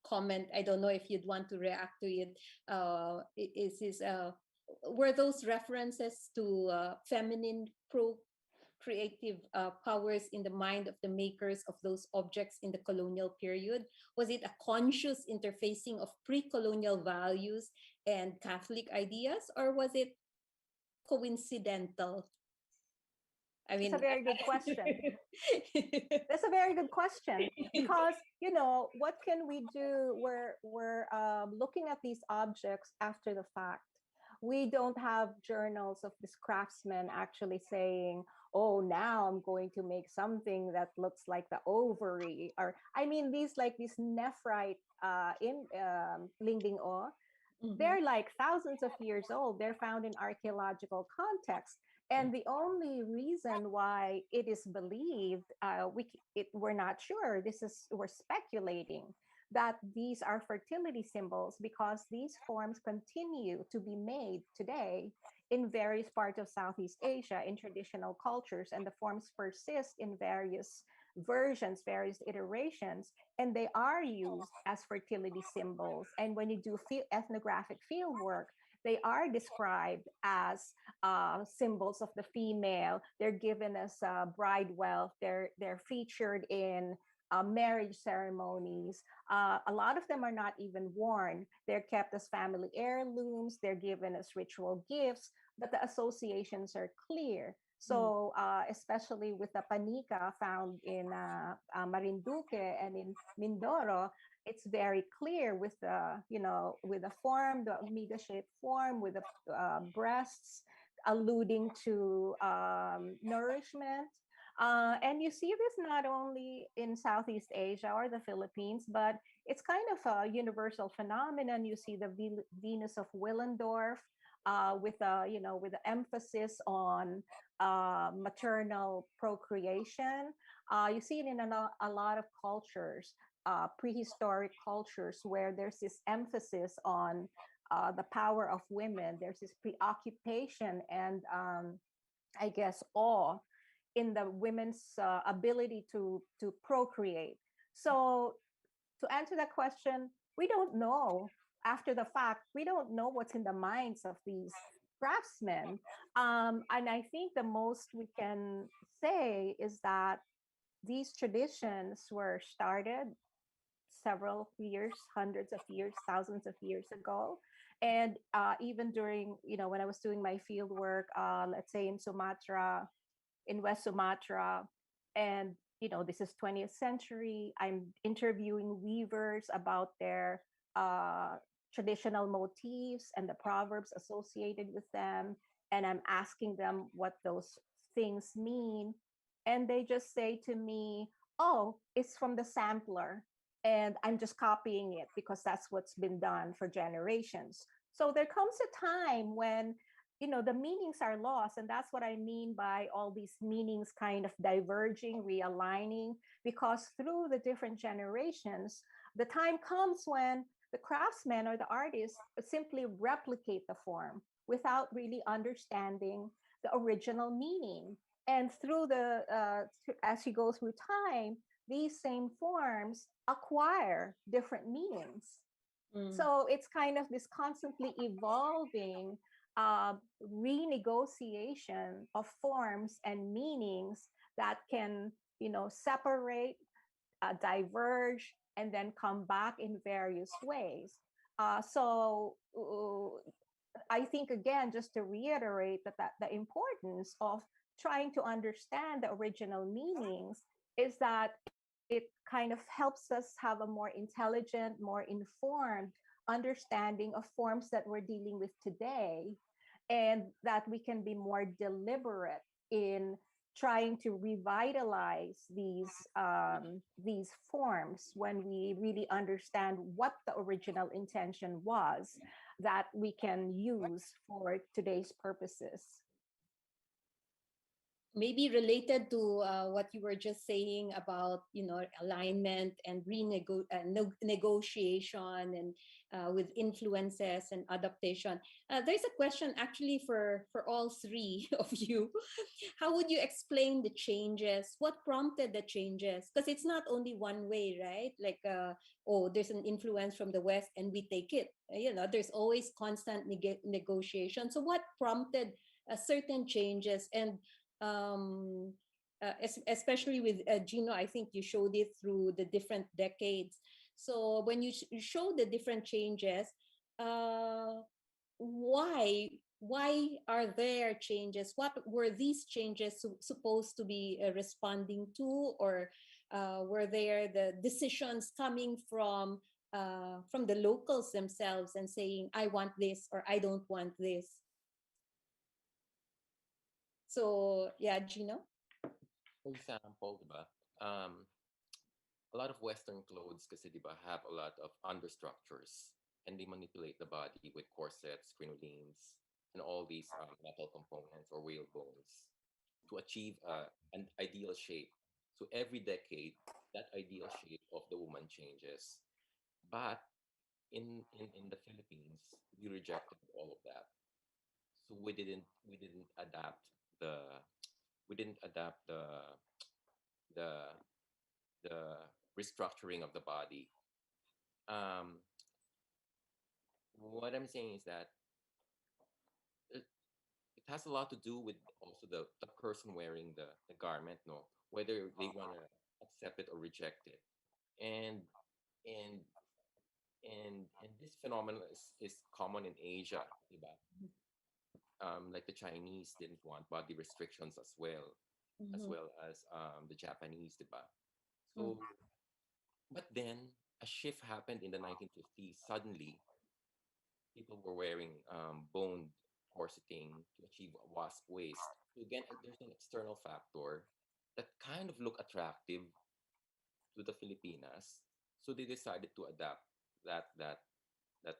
comment, I don't know if you'd want to react to it, were those references to feminine creative powers in the mind of the makers of those objects in the colonial period? Was it a conscious interfacing of pre-colonial values and Catholic ideas, or was it coincidental? I mean, it's a very good question. That's a very good question, because what can we do? We're looking at these objects after the fact. We don't have journals of this craftsman actually saying, oh, now I'm going to make something that looks like the ovary, or these nephrite in Lingding O. They're like thousands of years old. They're found in archaeological context. And the only reason why it is believed, we're not sure, we're speculating, that these are fertility symbols, because these forms continue to be made today in various parts of Southeast Asia in traditional cultures, and the forms persist in various versions, various iterations, and they are used as fertility symbols. And when you do ethnographic field work, they are described as symbols of the female. They're given as bride wealth. They're featured in marriage ceremonies. A lot of them are not even worn. They're kept as family heirlooms. They're given as ritual gifts, but the associations are clear. So especially with the panika found in Marinduque and in Mindoro, it's very clear with the with the form, the omega-shaped form, with the breasts alluding to nourishment. And you see this not only in Southeast Asia or the Philippines, but it's kind of a universal phenomenon. You see the Venus of Willendorf with with the emphasis on maternal procreation. You see it in a lot of cultures, prehistoric cultures, where there's this emphasis on the power of women. There's this preoccupation and I guess awe in the women's ability to procreate. So to answer that question, we don't know after the fact, we don't know what's in the minds of these craftsmen. And I think the most we can say is that these traditions were started several years, hundreds of years, thousands of years ago. And even during, when I was doing my field work, let's say in Sumatra, in West Sumatra, and this is 20th century. I'm interviewing weavers about their traditional motifs and the proverbs associated with them, and I'm asking them what those things mean, and they just say to me, "Oh, it's from the sampler." And I'm just copying it because that's what's been done for generations. So there comes a time when the meanings are lost, and that's what I mean by all these meanings kind of diverging, realigning, because through the different generations, the time comes when the craftsman or the artist simply replicate the form without really understanding the original meaning. And through as you go through time, these same forms acquire different meanings. So it's kind of this constantly evolving renegotiation of forms and meanings that can, separate, diverge, and then come back in various ways. I think, again, just to reiterate that the importance of trying to understand the original meanings is that it kind of helps us have a more intelligent, more informed understanding of forms that we're dealing with today, and that we can be more deliberate in trying to revitalize these forms when we really understand what the original intention was that we can use for today's purposes. Maybe related to what you were just saying about alignment and negotiation and with influences and adaptation. There's a question actually for all three of you. How would you explain the changes? What prompted the changes? Because it's not only one way, right? Like there's an influence from the West and we take it. There's always constant negotiation. So what prompted certain changes? And especially with Gino, I think you showed it through the different decades. So when you show the different changes, why are there changes? What were these changes supposed to be responding to, or were there the decisions coming from the locals themselves and saying, I want this or I don't want this? So yeah, Gino. For example, diba, a lot of Western clothes kasi diba, have a lot of understructures, and they manipulate the body with corsets, crinolines, and all these metal components or whale bones to achieve an ideal shape. So every decade, that ideal shape of the woman changes. But in the Philippines, we rejected all of that. So we didn't adapt the we didn't adapt the the restructuring of the body. Um, what I'm saying is that it, it has a lot to do with also the person wearing the garment, no, whether they want to accept it or reject it. And and and this phenomenon is common in Asia, diba? Like the Chinese didn't want body restrictions as well, as Mhm. well as the Japanese, diba? Mm. So, but then a shift happened in the 1950s. Suddenly, people were wearing bone corseting to achieve a wasp waist. So again, there's an external factor that kind of look attractive to the Filipinas. So they decided to adapt that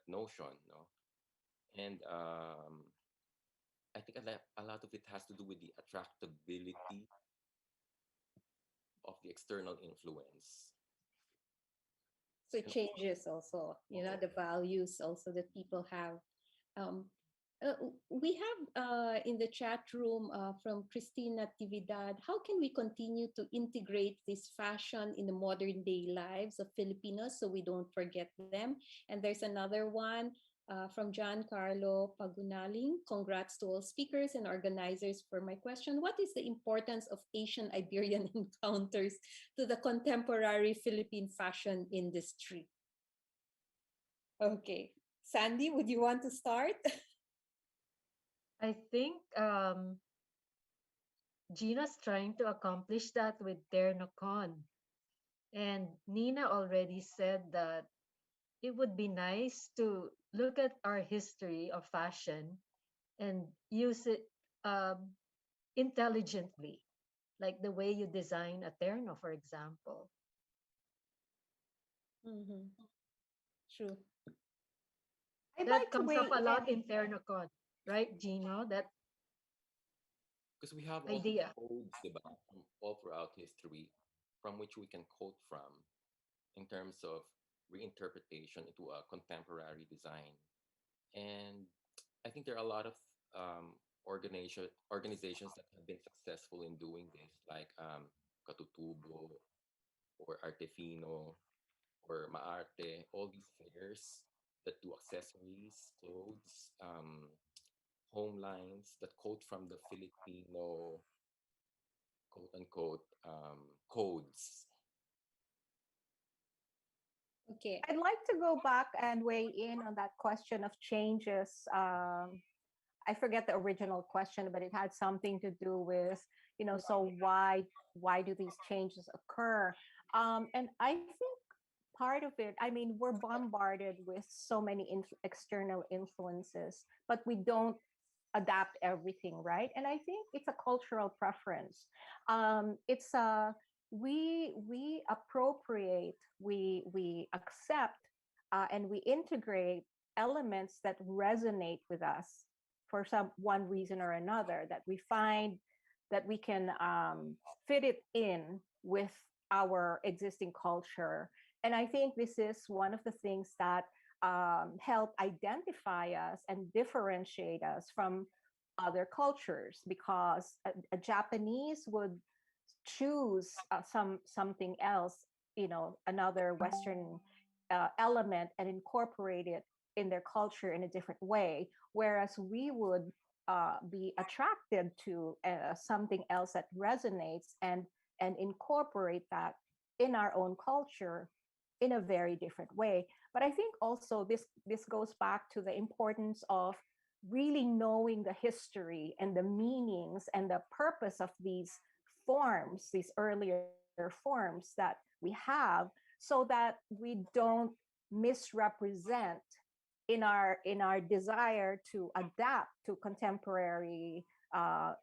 notion, no? And I think a lot of it has to do with the attractability of the external influence. So it changes also, the values also that people have. Um, We have in the chat room from Christina Tividad, how can we continue to integrate this fashion in the modern day lives of Filipinos so we don't forget them? And there's another one from Giancarlo Pagunaling. Congrats to all speakers and organizers for my question. What is the importance of Asian Iberian encounters to the contemporary Philippine fashion industry? Okay, Sandy, would you want to start? I think Gina's trying to accomplish that with Ternocon. And Nina already said that it would be nice to look at our history of fashion and use it intelligently, like the way you design a terno, for example. Mm-hmm. True. I'd That like to comes weigh up a lot in. in Ternocon, right, Gino? That Because we have all these idea. codes, diba, from all throughout history, from which we can quote from in terms of reinterpretation into a contemporary design. And I think there are a lot of organizations that have been successful in doing this, like Katutubo or Artefino or Maarte, all these fairs that do accessories, clothes, home lines that quote from the Filipino quote unquote codes. Okay. I'd like to go back and weigh in on that question of changes. I forget the original question, but it had something to do with, so why do these changes occur? And I think part of it, I mean, we're bombarded with so many external influences, but we don't adapt everything, right? And I think it's a cultural preference. It's a we appropriate, we accept, and we integrate elements that resonate with us for some one reason or another, that we find that we can fit it in with our existing culture. And I think this is one of the things that help identify us and differentiate us from other cultures, because a Japanese would choose something else, another Western element, and incorporate it in their culture in a different way, whereas we would be attracted to something else that resonates and incorporate that in our own culture in a very different way. But I think also this goes back to the importance of really knowing the history and the meanings and the purpose of these forms, these earlier forms that we have, so that we don't misrepresent in our desire to adapt to contemporary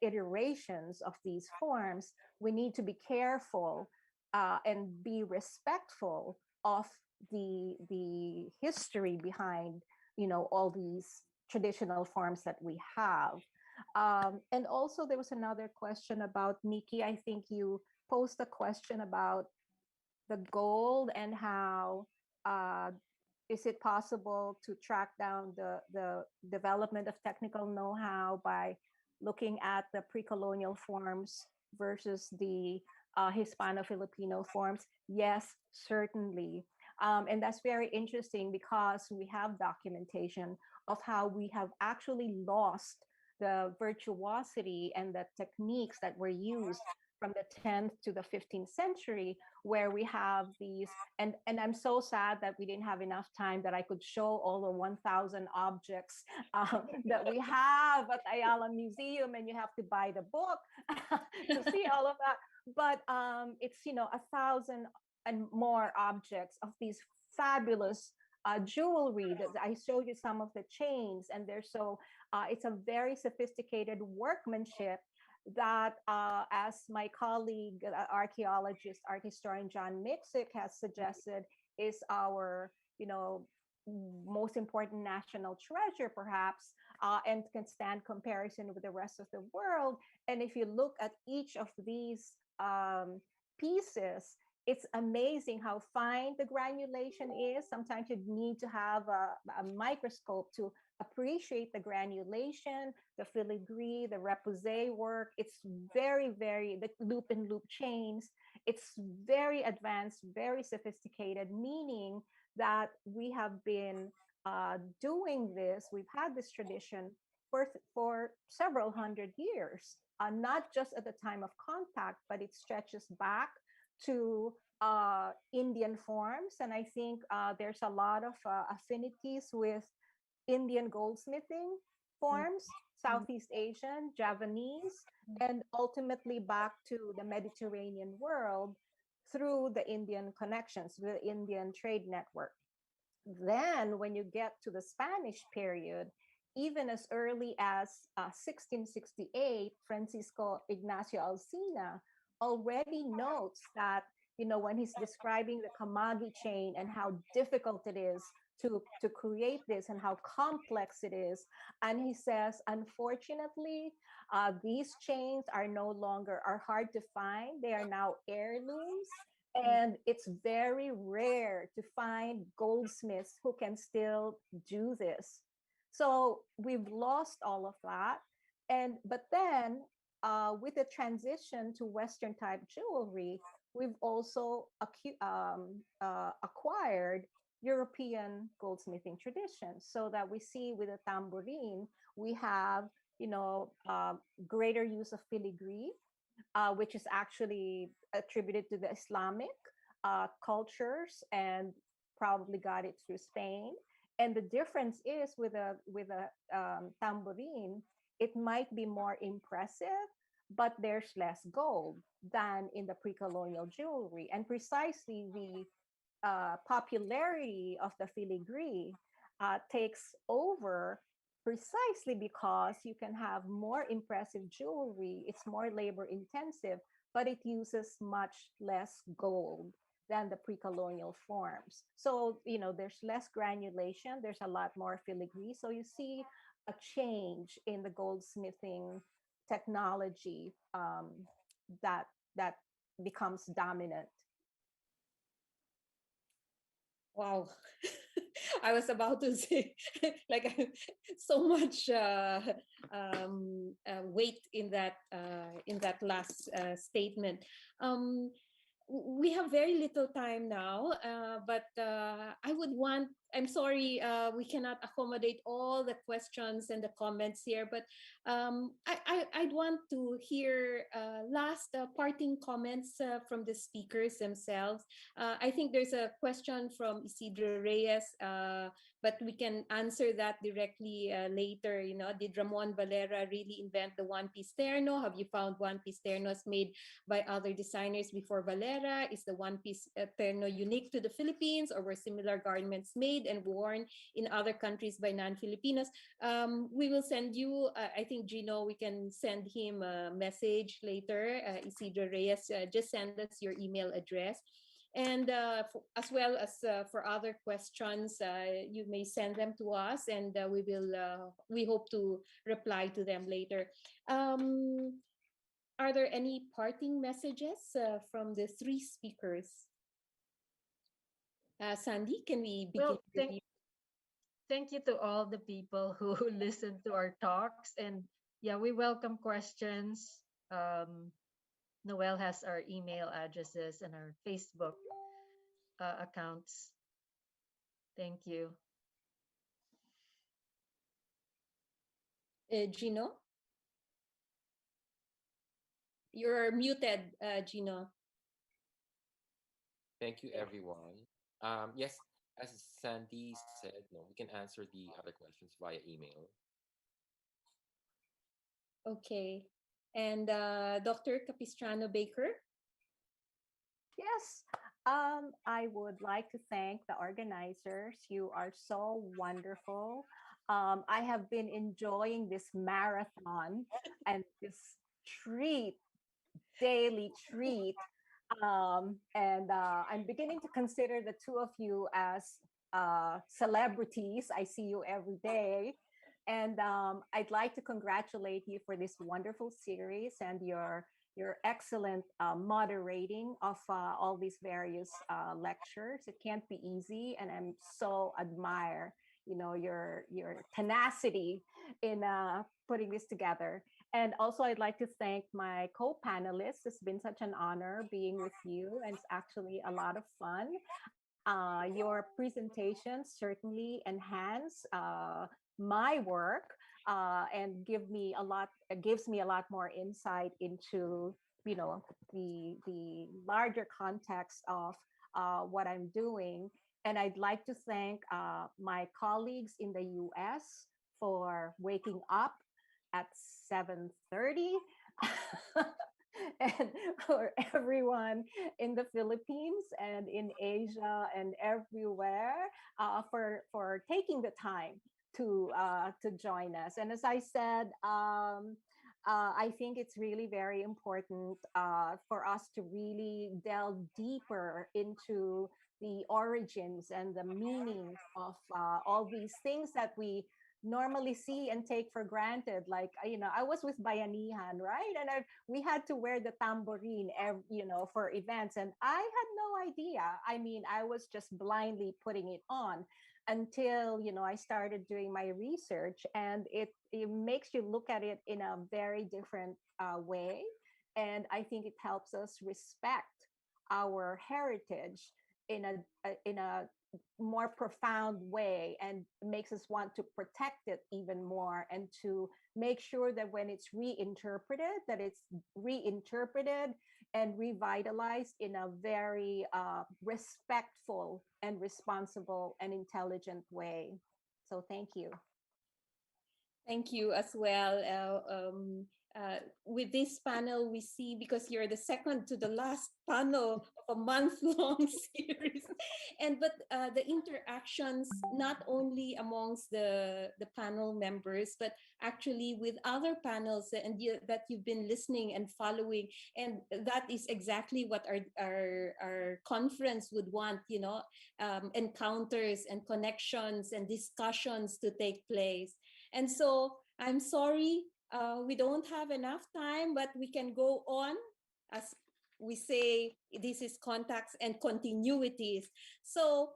iterations of these forms. We need to be careful and be respectful of the history behind all these traditional forms that we have. And also there was another question about, Nikki, I think you posed a question about the gold and how is it possible to track down the development of technical know-how by looking at the pre-colonial forms versus the Hispano-Filipino forms? Yes, certainly. And that's very interesting because we have documentation of how we have actually lost the virtuosity and the techniques that were used from the 10th to the 15th century, where we have these, and I'm so sad that we didn't have enough time that I could show all the 1,000 objects that we have at Ayala Museum, and you have to buy the book to see all of that. But it's 1,000 and more objects of these fabulous jewelry. That I showed you some of the chains, and they're so it's a very sophisticated workmanship that, as my colleague, archaeologist, art historian John Miksic has suggested, is our, most important national treasure, perhaps, and can stand comparison with the rest of the world. And if you look at each of these pieces, it's amazing how fine the granulation is. Sometimes you need to have a microscope to appreciate the granulation, the filigree, the repoussé work. It's very, very, the loop and loop chains. It's very advanced, very sophisticated, meaning that we have been doing this, we've had this tradition for several hundred years, not just at the time of contact, but it stretches back to Indian forms. And I think there's a lot of affinities with Indian goldsmithing forms, Southeast Asian, Javanese, and ultimately back to the Mediterranean world through the Indian connections, the Indian trade network. Then, when you get to the Spanish period, even as early as 1668, Francisco Ignacio Alsina already notes that, you know, when he's describing the Kamagi chain and how difficult it is to create this and how complex it is. And he says, unfortunately, these chains are no longer, are hard to find. They are now heirlooms. And it's very rare to find goldsmiths who can still do this. So we've lost all of that. But then with the transition to Western type jewelry, we've also acquired European goldsmithing traditions, so that we see with the tambourine, we have, you know, greater use of filigree, which is actually attributed to the Islamic cultures and probably got it through Spain. And the difference is with a tambourine, it might be more impressive, but there's less gold than in the pre-colonial jewelry. And precisely the popularity of the filigree takes over precisely because you can have more impressive jewelry. It's more labor intensive, but it uses much less gold than the pre-colonial forms. So, you know, there's less granulation, there's a lot more filigree. So you see a change in the goldsmithing technology that becomes dominant. Wow. I was about to say, like, so much weight in that last statement. We have very little time now, but I'm sorry, we cannot accommodate all the questions and the comments here, but I'd want to hear last parting comments from the speakers themselves. I think there's a question from Isidro Reyes, but we can answer that directly later. You know, did Ramon Valera really invent the one-piece terno? Have you found one-piece ternos made by other designers before Valera? Is the one-piece terno unique to the Philippines, or were similar garments made and worn in other countries by non-Filipinos? We will send you, I think, Gino, we can send him a message later. Isidro Reyes, just send us your email address. And as well as for other questions, you may send them to us, and we hope to reply to them later. Are there any parting messages from the three speakers? Sandy, can we begin? Well, thank you to all the people who listened to our talks. And yeah, we welcome questions. Noel has our email addresses and our Facebook accounts. Thank you. Gino? You're muted, Gino. Thank you, everyone. Yes, as Sandy said, no, we can answer the other questions via email. Okay. And Dr. Capistrano Baker? Yes, I would like to thank the organizers. You are so wonderful. I have been enjoying this marathon and this daily treat. And I'm beginning to consider the two of you as celebrities. I see you every day. And I'd like to congratulate you for this wonderful series and your your excellent moderating of all these various lectures. It can't be easy, and I'm so admire, your tenacity in putting this together. And also, I'd like to thank my co-panelists. It's been such an honor being with you, and it's actually a lot of fun. Your presentations certainly enhance my work and gives me a lot more insight into the larger context of what I'm doing. And I'd like to thank my colleagues in the US for waking up at 7:30 and for everyone in the Philippines and in Asia and everywhere for taking the time to join us. And as I said, I think it's really very important for us to really delve deeper into the origins and the meanings of all these things that we normally see and take for granted. Like, I was with Bayanihan, right? And we had to wear the tambourine, for events. And I had no idea. I mean, I was just blindly putting it on until, I started doing my research, and it makes you look at it in a very different way. And I think it helps us respect our heritage in a more profound way, and makes us want to protect it even more, and to make sure that when it's reinterpreted, that it's reinterpreted and revitalized in a very respectful and responsible and intelligent way. So thank you. Thank you as well. With this panel, we see, because you're the second to the last panel of a month-long series, but the interactions not only amongst the panel members, but actually with other panels that you've been listening and following, and that is exactly what our conference would want. Encounters and connections and discussions to take place. And so I'm sorry, we don't have enough time, but we can go on. As we say, this is contacts and continuities. So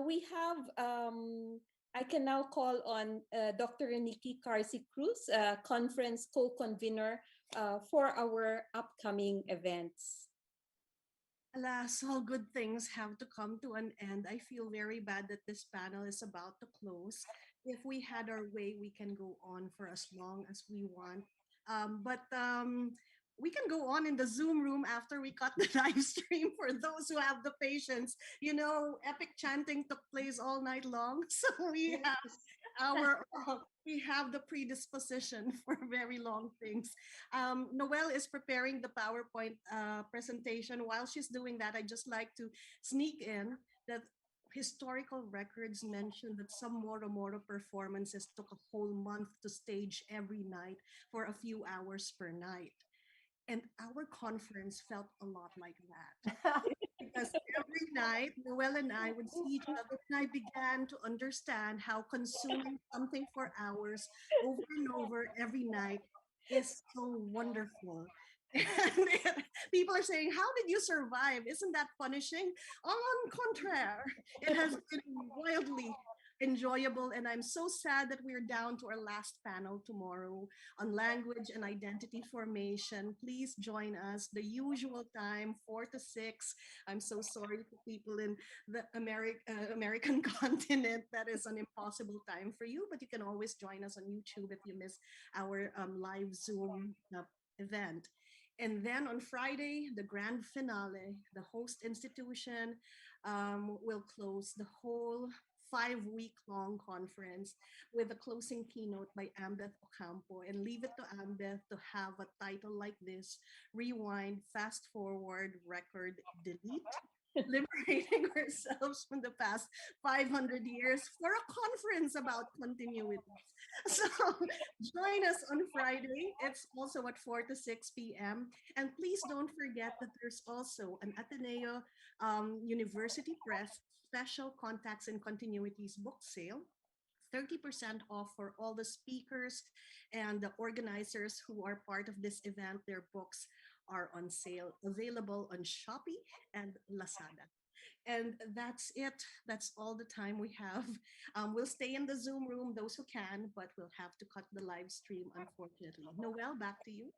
we have, I can now call on Dr. Nikki Carsi Cruz, conference co-convener for our upcoming events. Alas, all good things have to come to an end. I feel very bad that this panel is about to close. If we had our way, we can go on for as long as we want. But we can go on in the Zoom room after we cut the live stream for those who have the patience. Epic chanting took place all night long. So we have the predisposition for very long things. Noelle is preparing the PowerPoint presentation. While she's doing that, I'd just like to sneak in that historical records mention that some Moro Moro performances took a whole month to stage every night for a few hours per night. And our conference felt a lot like that. Because every night, Noelle and I would see each other, and I began to understand how consuming something for hours over and over every night is so wonderful. And people are saying, how did you survive? Isn't that punishing? En contraire, it has been wildly enjoyable, and I'm so sad that we're down to our last panel tomorrow on language and identity formation. Please join us the usual time, 4 to 6. I'm so sorry for people in the American continent. That is an impossible time for you, but you can always join us on YouTube if you miss our live Zoom event. And then on Friday, the grand finale, the host institution will close the whole 5-week-long conference with a closing keynote by Ambeth Ocampo, and leave it to Ambeth to have a title like this: Rewind, Fast Forward, Record, Delete. Liberating ourselves from the past 500 years for a conference about continuity. So join us on Friday. It's also at 4 to 6 p.m. And please don't forget that there's also an Ateneo University Press special Contacts and Continuities book sale. 30% off for all the speakers and the organizers who are part of this event. Their books are on sale, available on Shopee and Lazada. And that's it. That's all the time we have. We'll stay in the Zoom room, those who can, but we'll have to cut the live stream, unfortunately. Noel, back to you.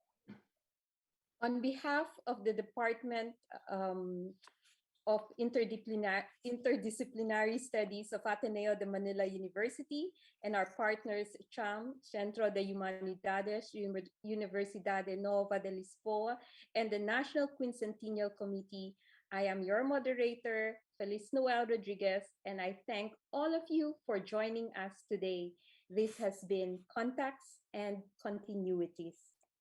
On behalf of the Department of Interdisciplinary Studies of Ateneo de Manila University and our partners, CHAM, Centro de Humanidades, Universidad Nova de Lisboa, and the National Quincentennial Committee, I am your moderator, Feliz Noel Rodriguez, and I thank all of you for joining us today. This has been Contacts and Continuities.